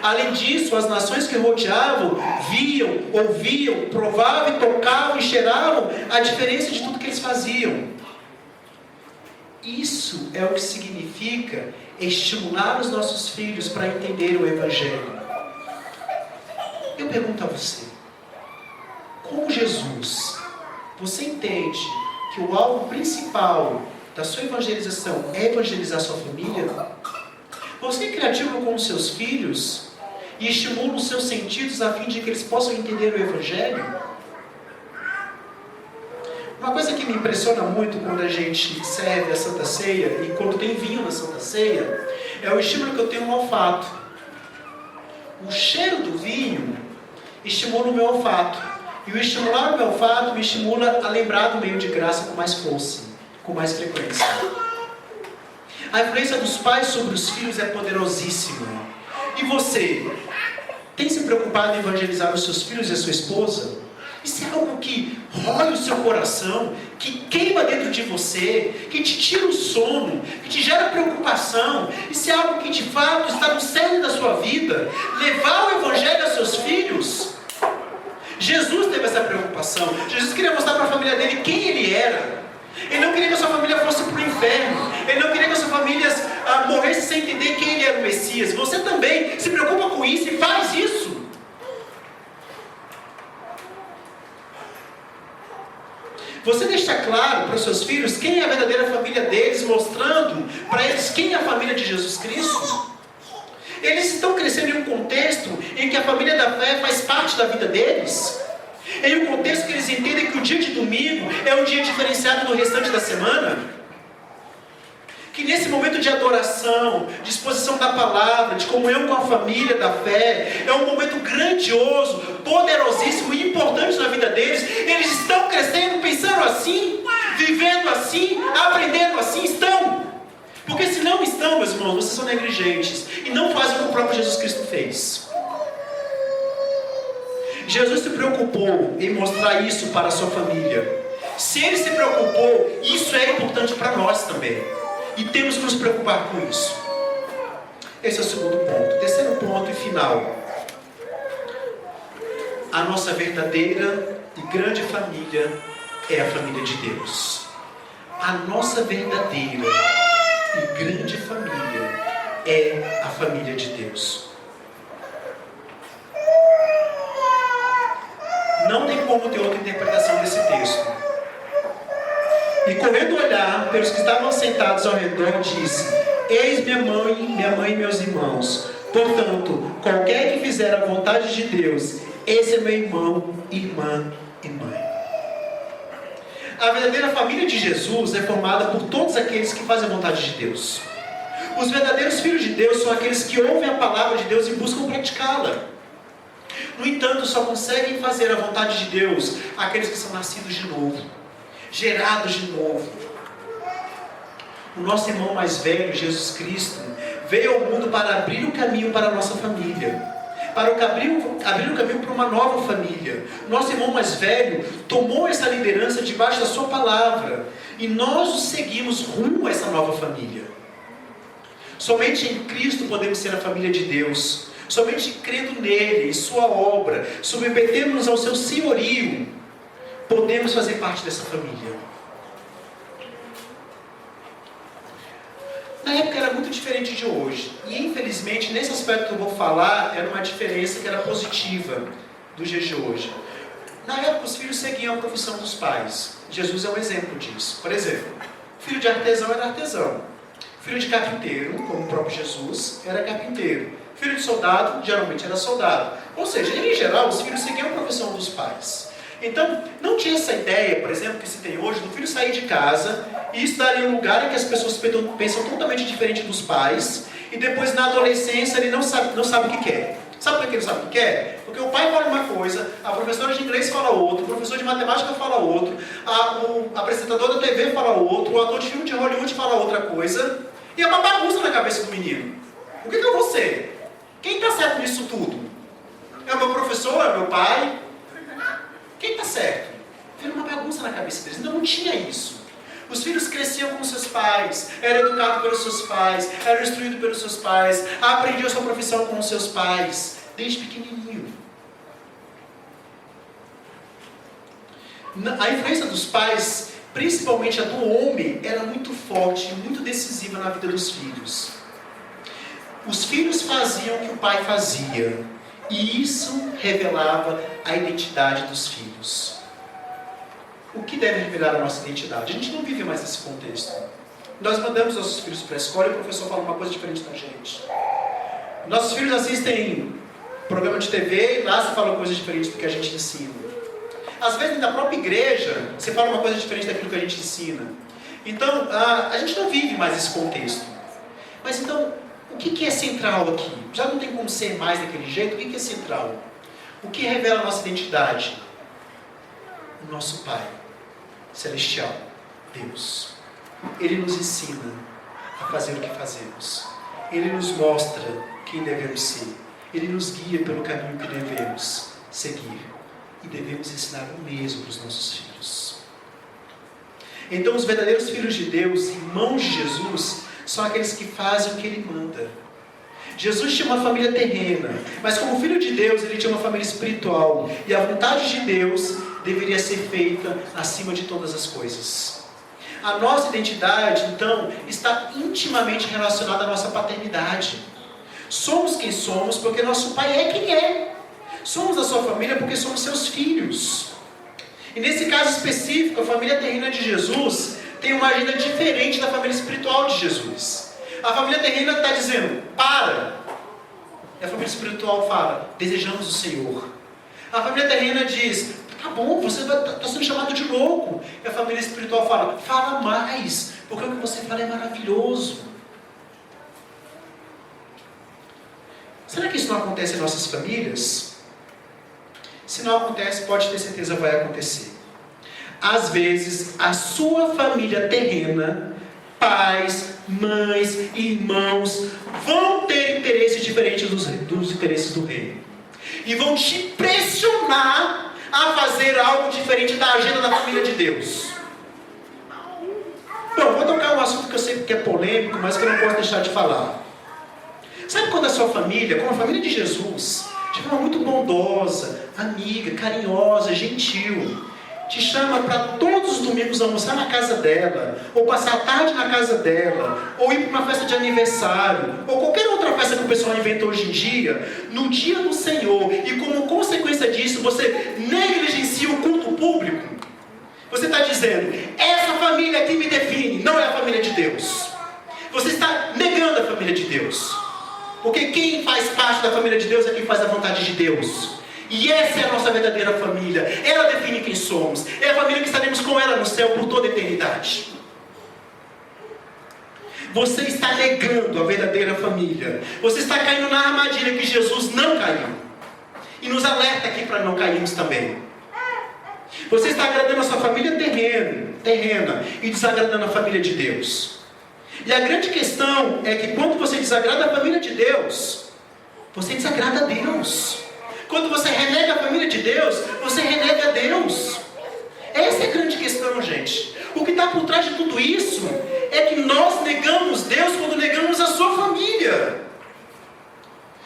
Além disso, as nações que rodeavam, viam, ouviam, provavam e tocavam e cheiravam a diferença de tudo que eles faziam. Isso é o que significa estimular os nossos filhos para entenderem o Evangelho. Eu pergunto a você, como Jesus, você entende que o alvo principal da sua evangelização é evangelizar sua família, você é criativo com os seus filhos e estimula os seus sentidos a fim de que eles possam entender o Evangelho? Uma coisa que me impressiona muito quando a gente serve a Santa Ceia e quando tem vinho na Santa Ceia é o estímulo que eu tenho no olfato. O cheiro do vinho estimula o meu olfato. E o estimular o meu olfato me estimula a lembrar do meio de graça com mais força, com mais frequência. A influência dos pais sobre os filhos é poderosíssima. E você, tem se preocupado em evangelizar os seus filhos e a sua esposa? Isso é algo que rói o seu coração, que queima dentro de você, que te tira o sono, que te gera preocupação. Isso é algo que de fato está no cerne da sua vida. Levar o Evangelho aos seus filhos. Jesus teve essa preocupação. Jesus queria mostrar para a família dele quem ele era. Ele não queria que a sua família fosse para o inferno. Ele não queria que a sua família morresse sem entender quem ele era o Messias. Você também se preocupa com isso e faz isso. Você deixa claro para os seus filhos quem é a verdadeira família deles, mostrando para eles quem é a família de Jesus Cristo? Eles estão crescendo em um contexto em que a família da fé faz parte da vida deles? Em um contexto que eles entendem que o dia de domingo é um dia diferenciado do restante da semana? Que nesse momento de adoração, de exposição da palavra, de comunhão com a família da fé, é um momento grandioso, poderosíssimo e importante na vida deles. Eles estão crescendo, pensando assim, vivendo assim, aprendendo assim, estão. Porque se não estão, meus irmãos, vocês são negligentes e não fazem o que o próprio Jesus Cristo fez. Jesus se preocupou em mostrar isso para a sua família. Se ele se preocupou, isso é importante para nós também. E temos que nos preocupar com isso. Esse é o segundo ponto. Terceiro ponto e final. A nossa verdadeira e grande família é a família de Deus. A nossa verdadeira e grande família é a família de Deus. Não tem como ter outra interpretação desse texto. E correndo olhar pelos que estavam sentados ao redor, disse: Eis minha mãe e meus irmãos. Portanto, qualquer que fizer a vontade de Deus, esse é meu irmão, irmã e mãe. A verdadeira família de Jesus é formada por todos aqueles que fazem a vontade de Deus. Os verdadeiros filhos de Deus são aqueles que ouvem a palavra de Deus e buscam praticá-la. No entanto, só conseguem fazer a vontade de Deus aqueles que são nascidos de novo, gerados de novo. O nosso irmão mais velho, Jesus Cristo, veio ao mundo para abrir o caminho para a nossa família, para abrir o caminho para uma nova família. Nosso irmão mais velho tomou essa liderança debaixo da sua palavra, e nós o seguimos rumo a essa nova família. Somente em Cristo podemos ser a família de Deus. Somente crendo nele, em sua obra, submetendo-nos ao seu senhorio, podemos fazer parte dessa família. Na época era muito diferente de hoje. E infelizmente, nesse aspecto que eu vou falar, era uma diferença que era positiva dos dias de hoje. Na época, os filhos seguiam a profissão dos pais. Jesus é um exemplo disso. Por exemplo, filho de artesão era artesão. Filho de carpinteiro, como o próprio Jesus, era carpinteiro. Filho de soldado, geralmente era soldado. Ou seja, em geral, os filhos seguiam a profissão dos pais. Então, não tinha essa ideia, por exemplo, que se tem hoje, do filho sair de casa e estar em um lugar em que as pessoas pensam totalmente diferente dos pais, e depois, na adolescência, ele não sabe o que quer. Sabe por que ele não sabe o que quer? Porque o pai fala uma coisa, a professora de inglês fala outra, o professor de matemática fala outro, o apresentador da TV fala outro, o ator de filme de Hollywood fala outra coisa, e é uma bagunça na cabeça do menino. O que eu vou ser? Quem está certo nisso tudo? É o meu professor? É o meu pai? Quem está certo? Era uma bagunça na cabeça deles. Então não tinha isso. Os filhos cresciam com seus pais, eram educados pelos seus pais, eram instruídos pelos seus pais, aprendiam sua profissão com os seus pais, desde pequenininho. A influência dos pais, principalmente a do homem, era muito forte, muito decisiva na vida dos filhos. Os filhos faziam o que o pai fazia, e isso revelava a identidade dos filhos. o que deve revelar a nossa identidade? A gente não vive mais nesse contexto. Nós mandamos nossos filhos para a escola e o professor fala uma coisa diferente da gente. Nossos filhos assistem programa de TV e lá se fala coisas diferentes do que a gente ensina. Às vezes, na própria igreja, você fala uma coisa diferente daquilo que a gente ensina. Então, a gente não vive mais esse contexto. Mas então, o que é central aqui? Já não tem como ser mais daquele jeito, o que é central? O que revela a nossa identidade? O nosso Pai Celestial, Deus. Ele nos ensina a fazer o que fazemos. Ele nos mostra quem devemos ser. Ele nos guia pelo caminho que devemos seguir. E devemos ensinar o mesmo para os nossos filhos. Então, os verdadeiros filhos de Deus, irmãos de Jesus, são aqueles que fazem o que Ele manda. Jesus tinha uma família terrena, mas como filho de Deus, Ele tinha uma família espiritual. E a vontade de Deus deveria ser feita acima de todas as coisas. A nossa identidade, então, está intimamente relacionada à nossa paternidade. Somos quem somos porque nosso Pai é quem é. Somos a sua família porque somos seus filhos. E nesse caso específico, a família terrena de Jesus tem uma agenda diferente da família espiritual de Jesus. A família terrena está dizendo, para. E a família espiritual fala, desejamos o Senhor. A família terrena diz, tá bom, você está sendo chamado de louco. E a família espiritual fala, fala mais, porque o que você fala é maravilhoso. Será que isso não acontece em nossas famílias? Se não acontece, pode ter certeza vai acontecer. Às vezes, a sua família terrena, pais, mães, irmãos, vão ter interesses diferentes dos interesses do reino. E vão te pressionar a fazer algo diferente da agenda da família de Deus. Bom, vou tocar um assunto que eu sei que é polêmico, mas que eu não posso deixar de falar. Sabe quando a sua família, como a família de Jesus, de forma muito bondosa, amiga, carinhosa, gentil, te chama para todos os domingos almoçar na casa dela, ou passar a tarde na casa dela, ou ir para uma festa de aniversário, ou qualquer outra festa que o pessoal inventa hoje em dia, no dia do Senhor, e como consequência disso, você negligencia o culto público, você está dizendo, essa família aqui me define, não é a família de Deus. Você está negando a família de Deus. Porque quem faz parte da família de Deus é quem faz a vontade de Deus. E essa é a nossa verdadeira família. Ela define quem somos. É a família que estaremos com ela no céu por toda a eternidade. Você está negando a verdadeira família. Você está caindo na armadilha que Jesus não caiu. E nos alerta aqui para não cairmos também. Você está agradando a sua família terrena e desagradando a família de Deus. E a grande questão é que quando você desagrada a família de Deus, você desagrada a Deus. Quando você renega a família de Deus, você renega a Deus. Essa é a grande questão, gente. O que está por trás de tudo isso é que nós negamos Deus quando negamos a sua família.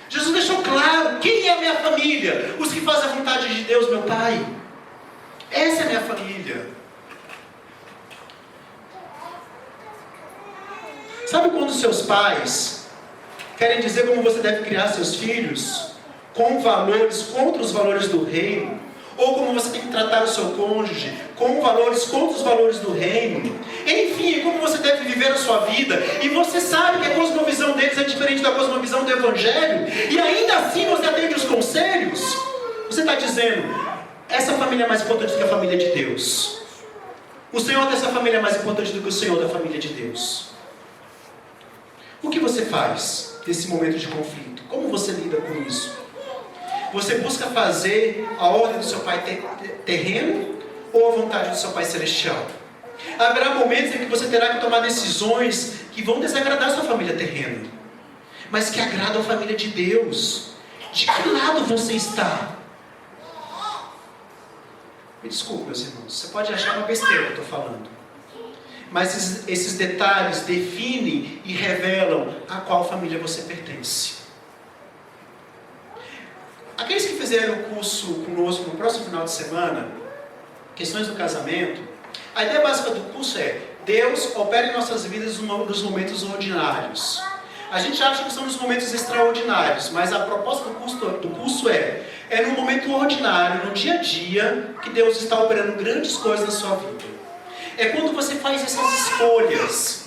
Jesus deixou claro, quem é a minha família? Os que fazem a vontade de Deus, meu Pai. Essa é a minha família. Sabe quando seus pais querem dizer como você deve criar seus filhos? Com valores contra os valores do reino? Ou como você tem que tratar o seu cônjuge? Com valores contra os valores do reino? Enfim, como você deve viver a sua vida? E você sabe que a cosmovisão deles é diferente da cosmovisão do Evangelho? E ainda assim você atende os conselhos? Você está dizendo, essa família é mais importante do que a família de Deus. O Senhor dessa família é mais importante do que o Senhor da família de Deus. O que você faz nesse momento de conflito? Como você lida com isso? Você busca fazer a ordem do seu Pai terreno ou a vontade do seu Pai celestial? Haverá momentos em que você terá que tomar decisões que vão desagradar a sua família terrena, mas que agradam a família de Deus. De que lado você está? Me desculpe, meus irmãos, você pode achar uma besteira que eu estou falando. Mas esses detalhes definem e revelam a qual família você pertence. Aqueles que fizeram o curso conosco no próximo final de semana, questões do casamento, a ideia básica do curso é: Deus opera em nossas vidas nos momentos ordinários. A gente acha que são nos momentos extraordinários, mas a proposta do curso é É no momento ordinário, no dia a dia, que Deus está operando grandes coisas na sua vida. É quando você faz essas escolhas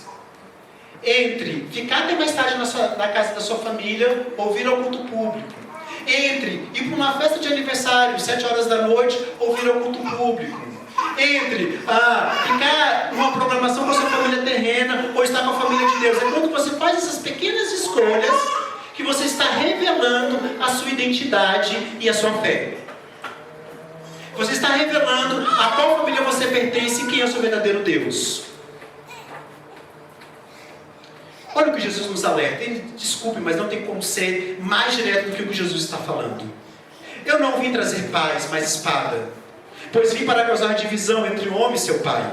entre ficar até mais tarde na casa da sua família ou vir ao culto público. Entre ir para uma festa de aniversário, 7 horas da noite, ou vir ao culto público. Entre ficar numa programação com a sua família terrena ou estar com a família de Deus. É quando você faz essas pequenas escolhas que você está revelando a sua identidade e a sua fé. Você está revelando a qual família você pertence e quem é o seu verdadeiro Deus. Olha o que Jesus nos alerta. Desculpe, mas não tem como ser mais direto do que o que Jesus está falando. Eu não vim trazer paz, mas espada. Pois vim para causar divisão entre o homem e seu pai,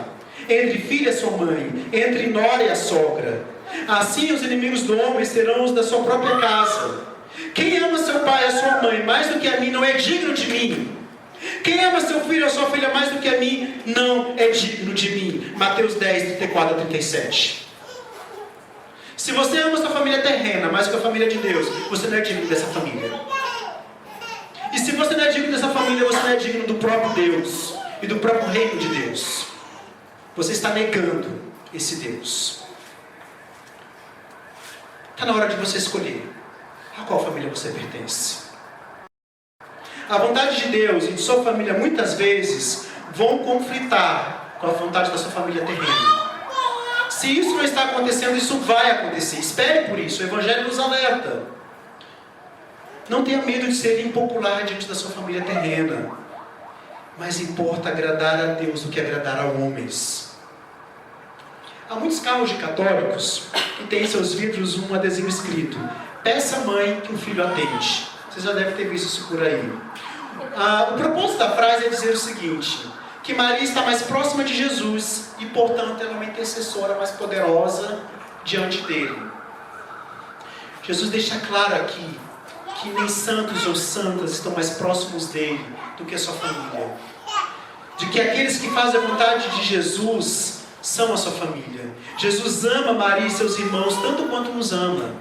entre filho e sua mãe, entre nora e a sogra. Assim os inimigos do homem serão os da sua própria casa. Quem ama seu pai e a sua mãe mais do que a mim não é digno de mim. Quem ama seu filho ou sua filha mais do que a mim não é digno de mim. Mateus 10, 34 a 37. Se você ama sua família terrena mais do que a família de Deus, você não é digno dessa família. E se você não é digno dessa família, você não é digno do próprio Deus e do próprio reino de Deus. Você está negando esse Deus. Está na hora de você escolher a qual família você pertence. A vontade de Deus e de sua família muitas vezes vão conflitar com a vontade da sua família terrena. Se isso não está acontecendo, isso vai acontecer. Espere por isso. O Evangelho nos alerta. Não tenha medo de ser impopular diante da sua família terrena. Mas importa agradar a Deus do que agradar a homens. Há muitos carros de católicos que têm em seus vidros um adesivo escrito: peça à mãe que o filho atende. Você já deve ter visto isso por aí. O propósito da frase é dizer o seguinte: que Maria está mais próxima de Jesus e, portanto, ela é uma intercessora mais poderosa diante dele. Jesus deixa claro aqui que nem santos ou santas estão mais próximos dele do que a sua família. De que aqueles que fazem a vontade de Jesus são a sua família. Jesus ama Maria e seus irmãos tanto quanto nos ama.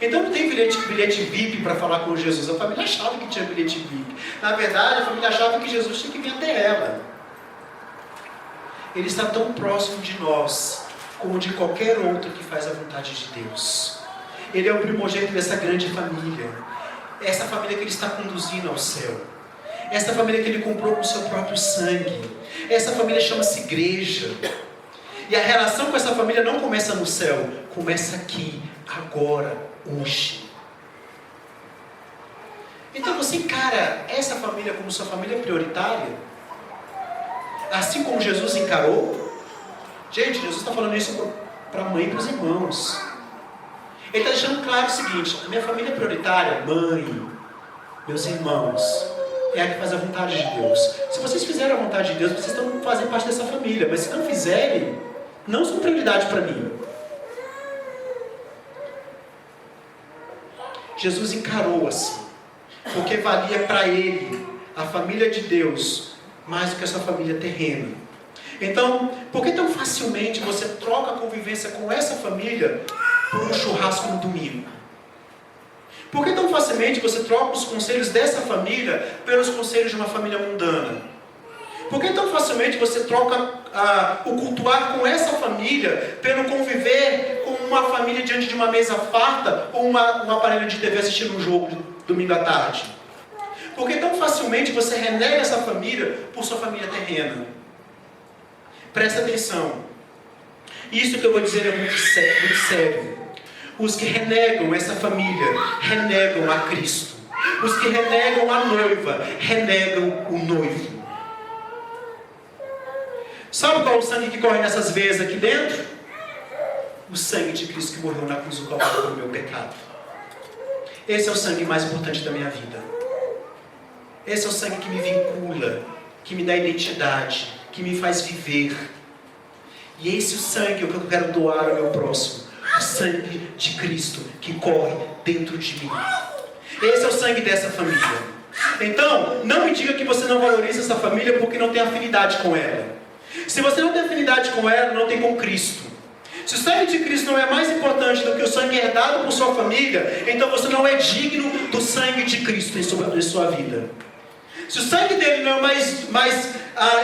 Então não tem bilhete VIP para falar com Jesus. A família achava que tinha bilhete VIP. Na verdade, a família achava que Jesus tinha que vir até ela. Ele está tão próximo de nós como de qualquer outro que faz a vontade de Deus. Ele é o primogênito dessa grande família. Essa família que Ele está conduzindo ao céu. Essa família que Ele comprou com o seu próprio sangue. Essa família chama-se igreja. E a relação com essa família não começa no céu. Começa aqui, agora, hoje. Então você encara essa família como sua família prioritária? Assim como Jesus encarou? Gente, Jesus está falando isso para a mãe e para os irmãos. Ele está deixando claro o seguinte: a minha família prioritária, mãe, meus irmãos, é a que faz a vontade de Deus. Se vocês fizerem a vontade de Deus, vocês estão fazendo parte dessa família. Mas se não fizerem, não são prioridade para mim. Jesus encarou assim, porque valia para ele a família de Deus mais do que a sua família terrena. Então, por que tão facilmente você troca a convivência com essa família por um churrasco no domingo? Por que tão facilmente você troca os conselhos dessa família pelos conselhos de uma família mundana? Por que tão facilmente você troca o cultuar com essa família pelo conviver com uma família diante de uma mesa farta ou um aparelho de TV assistindo um jogo domingo à tarde? Por que tão facilmente você renega essa família por sua família terrena? Presta atenção. Isso que eu vou dizer é muito sério. Os que renegam essa família, renegam a Cristo. Os que renegam a noiva, renegam o noivo. Sabe qual é o sangue que corre nessas veias aqui dentro? O sangue de Cristo que morreu na cruz do Calvário pelo meu pecado. Esse é o sangue mais importante da minha vida. Esse é o sangue que me vincula, que me dá identidade, que me faz viver. E esse é o sangue que eu quero doar ao meu próximo. O sangue de Cristo que corre dentro de mim. Esse é o sangue dessa família. Então, não me diga que você não valoriza essa família porque não tem afinidade com ela. Se você não tem afinidade com ela, não tem com Cristo. Se o sangue de Cristo não é mais importante do que o sangue herdado por sua família, então você não é digno do sangue de Cristo em sua vida. Se o sangue dele não é mais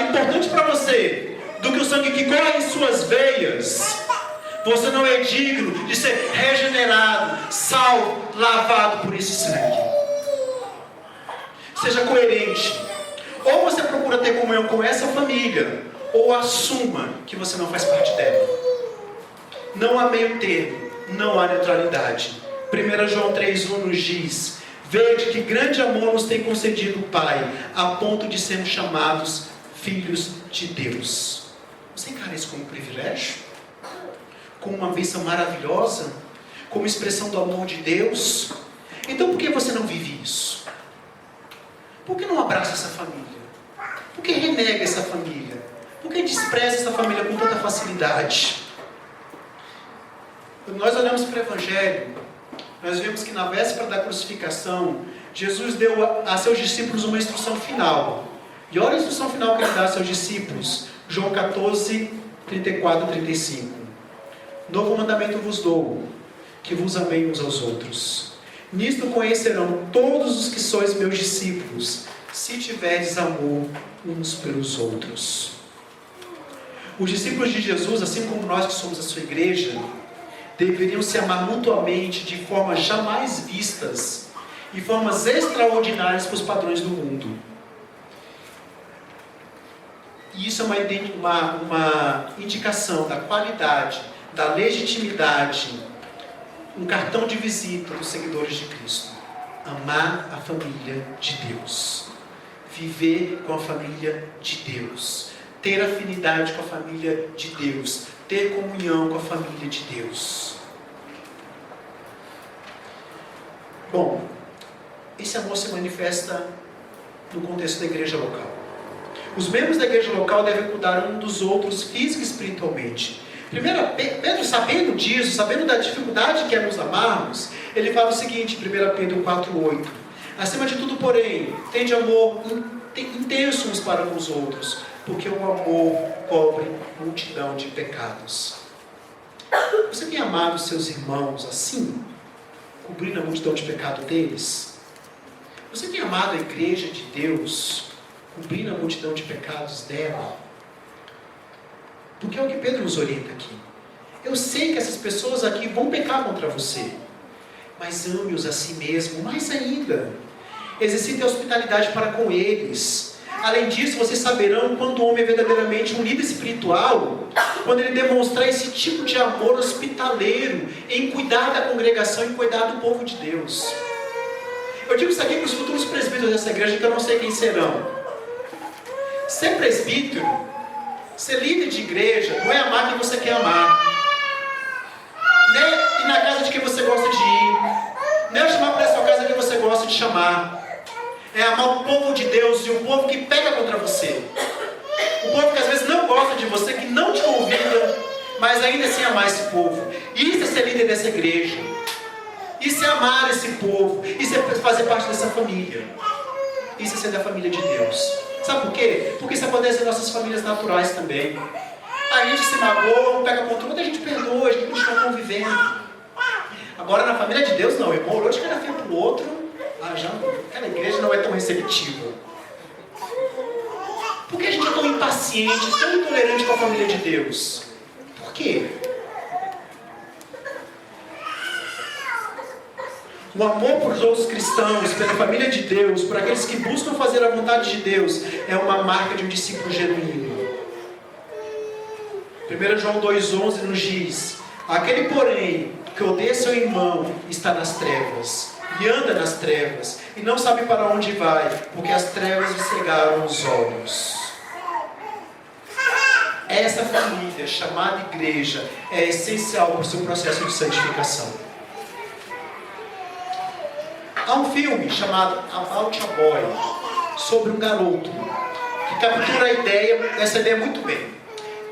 importante para você do que o sangue que corre em suas veias, você não é digno de ser regenerado, salvo, lavado por esse sangue. Seja coerente. Ou você procura ter comunhão com essa família, ou assuma que você não faz parte dela. Não há meio termo, não há neutralidade. 1 João 3,1 nos diz: vede que grande amor nos tem concedido o Pai, a ponto de sermos chamados filhos de Deus. Você encara isso como um privilégio? Como uma bênção maravilhosa? Como expressão do amor de Deus? Então por que você não vive isso? Por que não abraça essa família? Por que renega essa família? Por que despreza essa família com tanta facilidade? Quando nós olhamos para o Evangelho, nós vemos que na véspera da crucificação, Jesus deu a seus discípulos uma instrução final. E olha a instrução final que ele dá a seus discípulos. João 14, 34 e 35. Novo mandamento vos dou, que vos amei uns aos outros. Nisto conhecerão todos os que sois meus discípulos, se tiverdes amor uns pelos outros. Os discípulos de Jesus, assim como nós que somos a sua igreja, deveriam se amar mutuamente de formas jamais vistas e formas extraordinárias para os padrões do mundo. E isso é uma indicação da qualidade, da legitimidade, um cartão de visita dos seguidores de Cristo. Amar a família de Deus. Viver com a família de Deus. Ter afinidade com a família de Deus. Ter comunhão com a família de Deus. Bom, esse amor se manifesta no contexto da igreja local. Os membros da igreja local devem cuidar um dos outros física e espiritualmente. Primeiro, Pedro, sabendo disso, sabendo da dificuldade que é nos amarmos, ele fala o seguinte, 1 Pedro 4,8: acima de tudo, porém, tende amor intenso uns para com os outros, porque o amor cobre multidão de pecados. Você tem amado seus irmãos assim, cobrindo a multidão de pecado deles? Você tem amado a igreja de Deus, cobrindo a multidão de pecados dela? Porque é o que Pedro nos orienta aqui. Eu sei que essas pessoas aqui vão pecar contra você, mas ame-os a si mesmo, mais ainda. Exercite a hospitalidade para com eles. Além disso, vocês saberão quando o homem é verdadeiramente um líder espiritual, quando ele demonstrar esse tipo de amor hospitaleiro, em cuidar da congregação e cuidar do povo de Deus. Eu digo isso aqui para os futuros presbíteros dessa igreja, que eu não sei quem serão. Ser presbítero, ser líder de igreja, não é amar quem você quer amar, nem ir na casa de quem você gosta de ir, nem é chamar para a sua casa quem você gosta de chamar. É amar o povo de Deus e o povo que pega contra você. O povo que às vezes não gosta de você, que não te convida, mas ainda assim amar esse povo. Isso é ser líder dessa igreja. Isso é amar esse povo. Isso é fazer parte dessa família. Isso é ser da família de Deus. Sabe por quê? Porque isso acontece em nossas famílias naturais também. A gente se magoa, um pega contra o outro, a gente perdoa, a gente continua convivendo. Agora na família de Deus não, irmão, olhou de cara feio pro outro, aquela igreja não é tão receptiva. Por que a gente é tão impaciente, tão intolerante com a família de Deus? Por quê? O amor por outros cristãos, pela família de Deus, por aqueles que buscam fazer a vontade de Deus, é uma marca de um discípulo genuíno. 1 João 2,11 nos diz: aquele, porém, que odeia seu irmão, está nas trevas, e anda nas trevas, e não sabe para onde vai, porque as trevas lhe cegaram os olhos. Essa família, chamada igreja, é essencial para o seu processo de santificação. Há um filme chamado About a Boy, sobre um garoto, que captura essa ideia muito bem.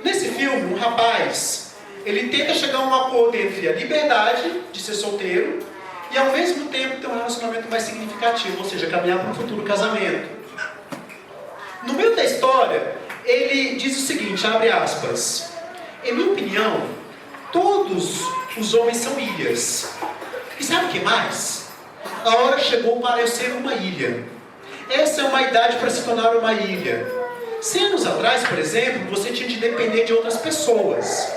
Nesse filme, um rapaz, ele tenta chegar a um acordo entre a liberdade de ser solteiro e ao mesmo tempo ter um relacionamento mais significativo, ou seja, caminhar para um futuro casamento. No meio da história, ele diz o seguinte, abre aspas: em minha opinião, Todos os homens são ilhas. E sabe o que mais? A hora chegou para eu ser uma ilha. Essa é uma idade para se tornar uma ilha. 100 anos atrás, por exemplo, você tinha de depender de outras pessoas.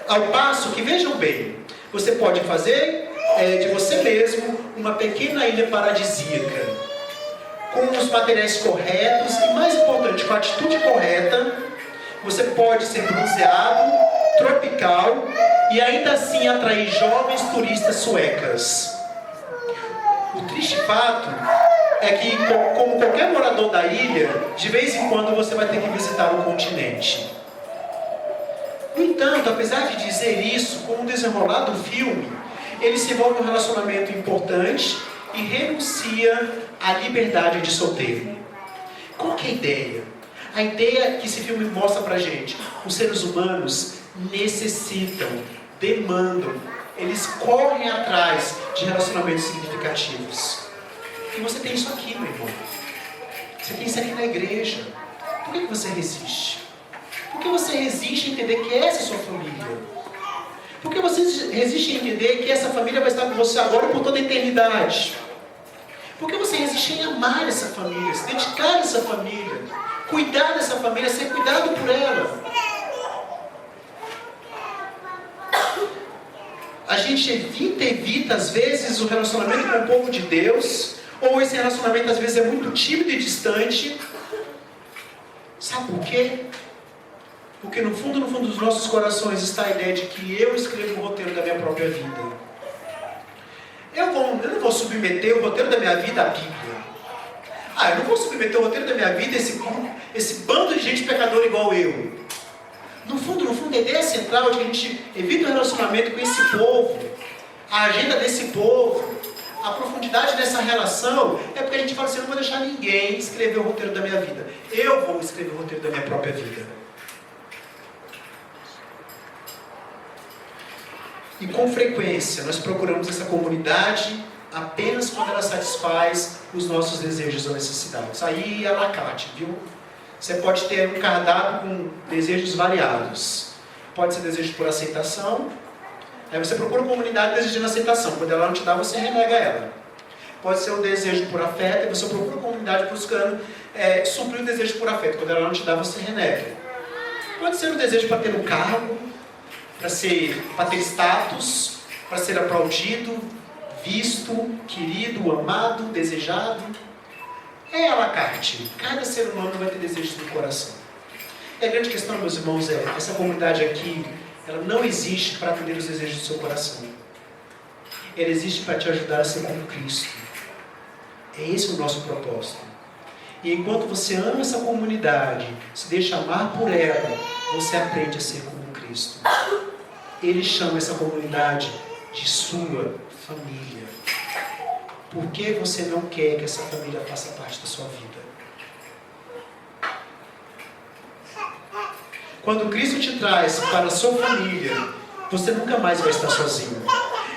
Ao passo que, vejam bem, você pode fazer de você mesmo uma pequena ilha paradisíaca. Com os materiais corretos e, mais importante, com a atitude correta, você pode ser bronzeado, tropical e ainda assim atrair jovens turistas suecas. O triste fato é que, como qualquer morador da ilha, de vez em quando você vai ter que visitar o continente. No entanto, apesar de dizer isso, com o desenrolar do filme, ele se envolve em um relacionamento importante e renuncia à liberdade de solteiro. Qual que é a ideia? A ideia que esse filme mostra pra gente: os seres humanos necessitam, demandam, eles correm atrás de relacionamentos significativos. E você tem isso aqui, meu irmão. Você tem isso aqui na igreja. Por que você resiste? Por que você resiste a entender que essa é a sua família? Por que você resiste a entender que essa família vai estar com você agora por toda a eternidade? Por que você resiste em amar essa família, se dedicar a essa família, cuidar dessa família, ser cuidado por ela? A gente evita às vezes o relacionamento com o povo de Deus, ou esse relacionamento às vezes é muito tímido e distante. Sabe por quê? Porque no fundo dos nossos corações está a ideia de que eu escrevo o roteiro da minha própria vida. Eu não vou submeter o roteiro da minha vida à Bíblia. Eu não vou submeter o roteiro da minha vida a esse bando de gente pecadora igual eu. No fundo, a ideia central é que a gente evita o relacionamento com esse povo, a agenda desse povo, a profundidade dessa relação, é porque a gente fala assim: eu não vou deixar ninguém escrever o roteiro da minha vida. Eu vou escrever o roteiro da minha própria vida. E com frequência nós procuramos essa comunidade apenas quando ela satisfaz os nossos desejos ou necessidades. Aí é la carte, viu? Você pode ter um cardápio com desejos variados. Pode ser desejo por aceitação. Aí você procura uma comunidade desejando aceitação. Quando ela não te dá, você renega ela. Pode ser um desejo por afeto. E você procura uma comunidade buscando suprir o desejo por afeto. Quando ela não te dá, você renega. Pode ser um desejo para ter um cargo, para ter status, para ser aplaudido, visto, querido, amado, desejado. É à la carte. Cada ser humano vai ter desejos do coração. E a grande questão, meus irmãos, é essa comunidade aqui, ela não existe para atender os desejos do seu coração. Ela existe para te ajudar a ser como Cristo. É esse o nosso propósito. E enquanto você ama essa comunidade, se deixa amar por ela, você aprende a ser como Cristo. Ele chama essa comunidade de sua família. Por que você não quer que essa família faça parte da sua vida? Quando Cristo te traz para a sua família, você nunca mais vai estar sozinho.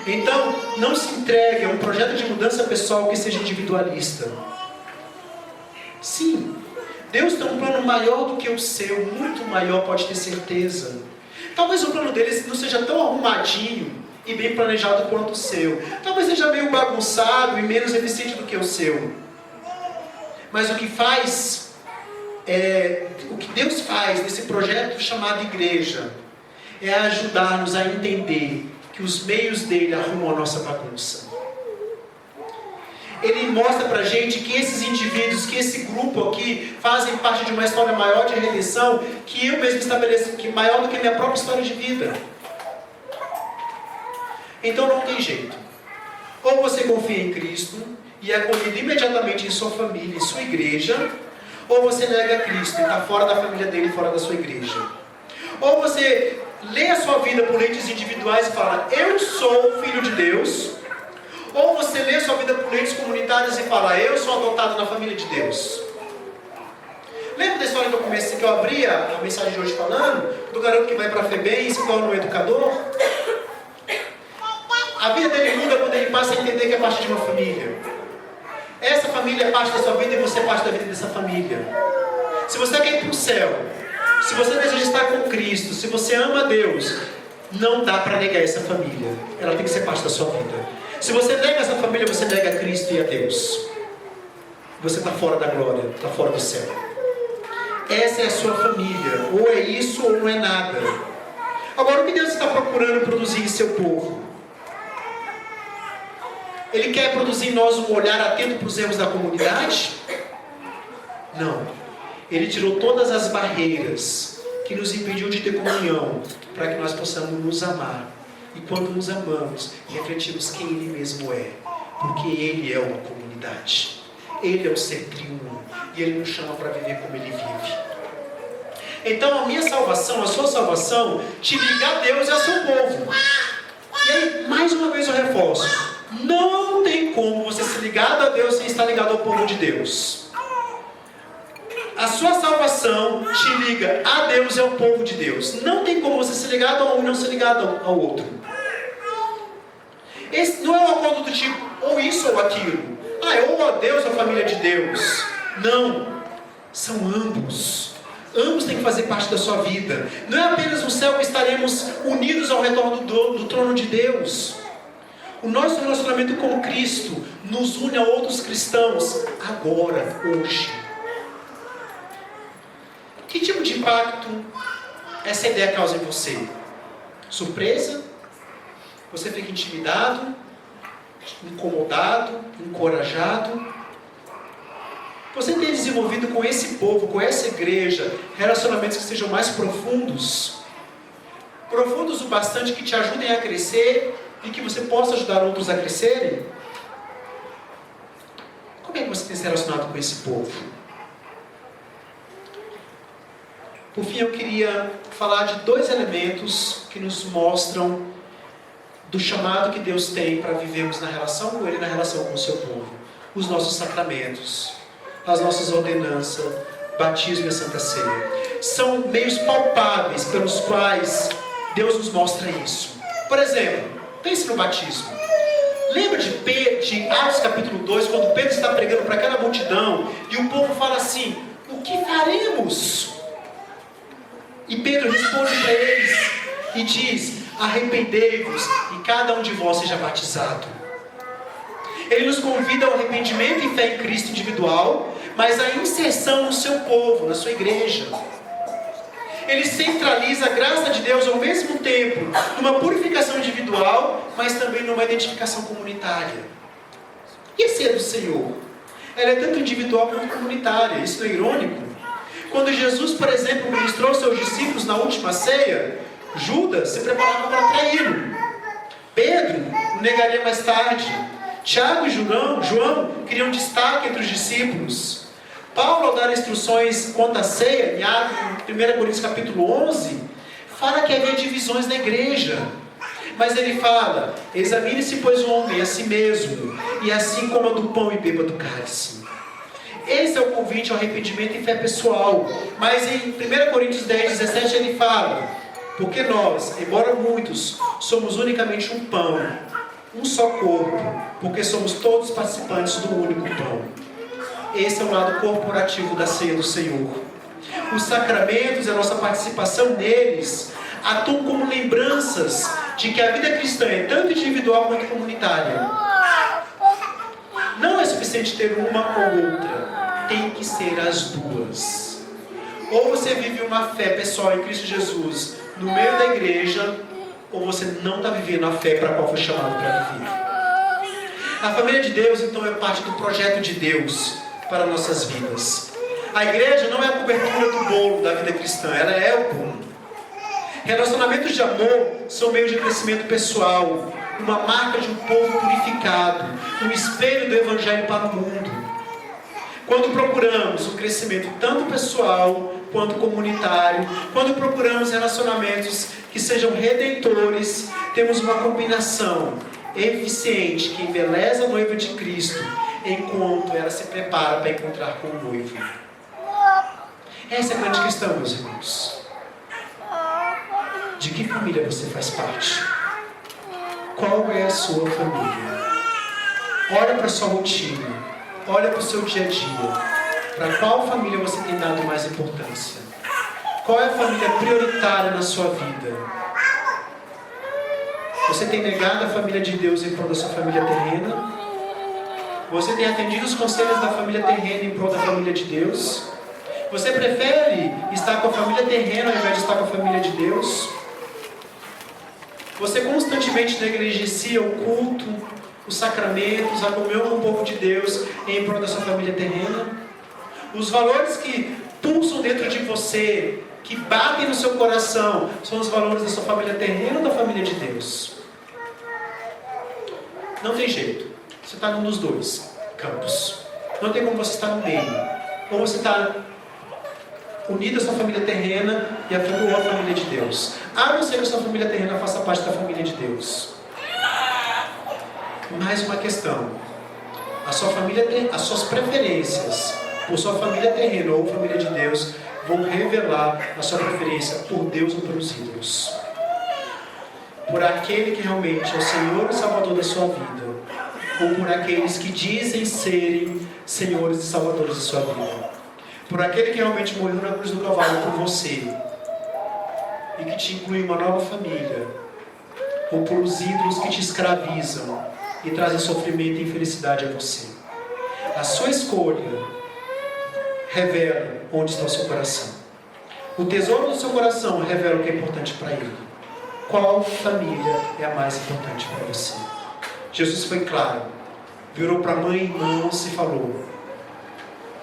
Então, não se entregue a um projeto de mudança pessoal que seja individualista. Sim, Deus tem um plano maior do que o seu, muito maior, pode ter certeza. Talvez o plano dele não seja tão arrumadinho e bem planejado quanto o seu. Talvez seja meio bagunçado e menos eficiente do que o seu. Mas o que Deus faz nesse projeto chamado igreja é ajudar-nos a entender que os meios dele arrumam a nossa bagunça. Ele mostra pra gente que esses indivíduos, que esse grupo aqui fazem parte de uma história maior de redenção que eu mesmo estabeleço, que é maior do que a minha própria história de vida. Então não tem jeito. Ou você confia em Cristo e é acolhido imediatamente em sua família, em sua igreja, ou você nega Cristo e está fora da família dele, fora da sua igreja. Ou você lê a sua vida por leitos individuais e fala: eu sou filho de Deus. Ou você lê a sua vida por leitos comunitários e fala: eu sou adotado na família de Deus. Lembra da história que eu comecei, que eu abri a mensagem de hoje falando? Do garoto que vai para a FEBEM e se torna um educador? A vida dele muda quando ele passa a entender que é parte de uma família. Essa família é parte da sua vida e você é parte da vida dessa família. Se você quer ir para o céu, se você deseja estar com Cristo, se você ama a Deus, Não dá para negar essa família. Ela tem que ser parte da sua vida. Se você nega essa família, você nega a Cristo e a Deus. Você está fora da glória, está fora do céu. Essa é a sua família. Ou é isso ou não é nada. Agora, o que Deus está procurando produzir em seu povo? Ele quer produzir em nós um olhar atento para os erros da comunidade? Não. Ele tirou todas as barreiras que nos impediu de ter comunhão, para que nós possamos nos amar. E quando nos amamos, refletimos quem Ele mesmo é. Porque Ele é uma comunidade. Ele é o ser triuno. E Ele nos chama para viver como Ele vive. Então a minha salvação, a sua salvação, te liga a Deus e ao seu povo. E aí, mais uma vez eu reforço. Não tem como você ser ligado a Deus sem estar ligado ao povo de Deus. A sua salvação te liga a Deus e ao povo de Deus. Não tem como você ser ligado a um e não ser ligado ao outro. Esse não é um acordo do tipo, ou isso ou aquilo. É ou a Deus ou a família de Deus. Não. São ambos. Ambos têm que fazer parte da sua vida. Não é apenas no céu que estaremos unidos ao redor do trono de Deus. O nosso relacionamento com Cristo nos une a outros cristãos agora, hoje. Que tipo de impacto essa ideia causa em você? Surpresa? Você fica intimidado? Incomodado? Encorajado? Você tem desenvolvido com esse povo, com essa igreja, relacionamentos que sejam mais profundos? Profundos o bastante que te ajudem a crescer e que você possa ajudar outros a crescerem? Como é que você tem se relacionado com esse povo? Por fim, eu queria falar de 2 elementos que nos mostram do chamado que Deus tem para vivermos na relação com Ele e na relação com o seu povo. Os nossos sacramentos, as nossas ordenanças, batismo e a Santa Ceia. São meios palpáveis pelos quais Deus nos mostra isso. Por exemplo, pense no batismo. Lembra de Atos capítulo 2, quando Pedro está pregando para aquela multidão e o povo fala assim: o que faremos? E Pedro responde para eles e diz: arrependei-vos e cada um de vós seja batizado. Ele nos convida ao arrependimento e fé em Cristo individual, mas à inserção no seu povo, na sua igreja. Ele centraliza a graça de Deus ao mesmo tempo numa purificação individual, mas também numa identificação comunitária. E a ceia do Senhor? Ela é tanto individual quanto comunitária. Isso não é irônico? Quando Jesus, por exemplo, ministrou seus discípulos na última ceia, Judas se preparava para traí-lo. Pedro o negaria mais tarde. Tiago e João queriam destaque entre os discípulos. Paulo, ao dar instruções quanto à ceia, em 1 Coríntios capítulo 11, fala que havia divisões na igreja. Mas ele fala: examine-se, pois, o homem a si mesmo, e assim coma do pão e beba do cálice. Esse é o convite ao arrependimento e fé pessoal. Mas em 1 Coríntios 10, 17 ele fala: porque nós, embora muitos, somos unicamente um pão, um só corpo, porque somos todos participantes do único pão. Esse é o lado corporativo da ceia do Senhor. Os sacramentos e a nossa participação neles atuam como lembranças de que a vida cristã é tanto individual quanto comunitária. Não é suficiente ter uma ou outra, tem que ser as duas. Ou você vive uma fé pessoal em Cristo Jesus no meio da igreja, ou você não está vivendo a fé para a qual foi chamado para viver. A família de Deus, então, é parte do projeto de Deus para nossas vidas. A igreja não é a cobertura do bolo da vida cristã, ela é o pão. Relacionamentos de amor são meios de crescimento pessoal, uma marca de um povo purificado, um espelho do Evangelho para o mundo. Quando procuramos um crescimento tanto pessoal quanto comunitário, quando procuramos relacionamentos que sejam redentores, temos uma combinação eficiente que embeleza a noiva de Cristo, enquanto ela se prepara para encontrar com o noivo. Essa é a grande questão, meus irmãos. De que família você faz parte? Qual é a sua família? Olha para a sua rotina, olha para o seu dia a dia. Para qual família você tem dado mais importância? Qual é a família prioritária na sua vida? Você tem negado a família de Deus em prol da sua família terrena? Você tem atendido os conselhos da família terrena em prol da família de Deus? Você prefere estar com a família terrena ao invés de estar com a família de Deus? Você constantemente negligencia o culto, os sacramentos, a comunhão com o povo de Deus em prol da sua família terrena? Os valores que pulsam dentro de você, que batem no seu coração, são os valores da sua família terrena ou da família de Deus? Não tem jeito. Você está num dos dois campos. Não tem como você estar no meio. Ou você está unido à sua família terrena e à família de Deus. A não ser que a sua família terrena faça parte da família de Deus. Mais uma questão. A sua família, as suas preferências por sua família terrena ou família de Deus vão revelar a sua preferência por Deus ou pelos ídolos. Por aquele que realmente é o Senhor e Salvador da sua vida, ou por aqueles que dizem serem senhores e salvadores da sua vida. Por aquele que realmente morreu na cruz do Calvário por você e que te inclui em uma nova família, ou por os ídolos que te escravizam e trazem sofrimento e infelicidade a você. A sua escolha revela onde está o seu coração. O tesouro do seu coração revela o que é importante para ele. Qual família é a mais importante para você? Jesus foi claro, virou para mãe e irmãos e falou: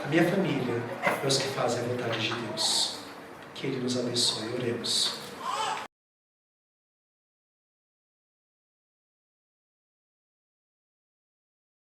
a minha família é os que fazem a vontade de Deus. Que Ele nos abençoe. Oremos.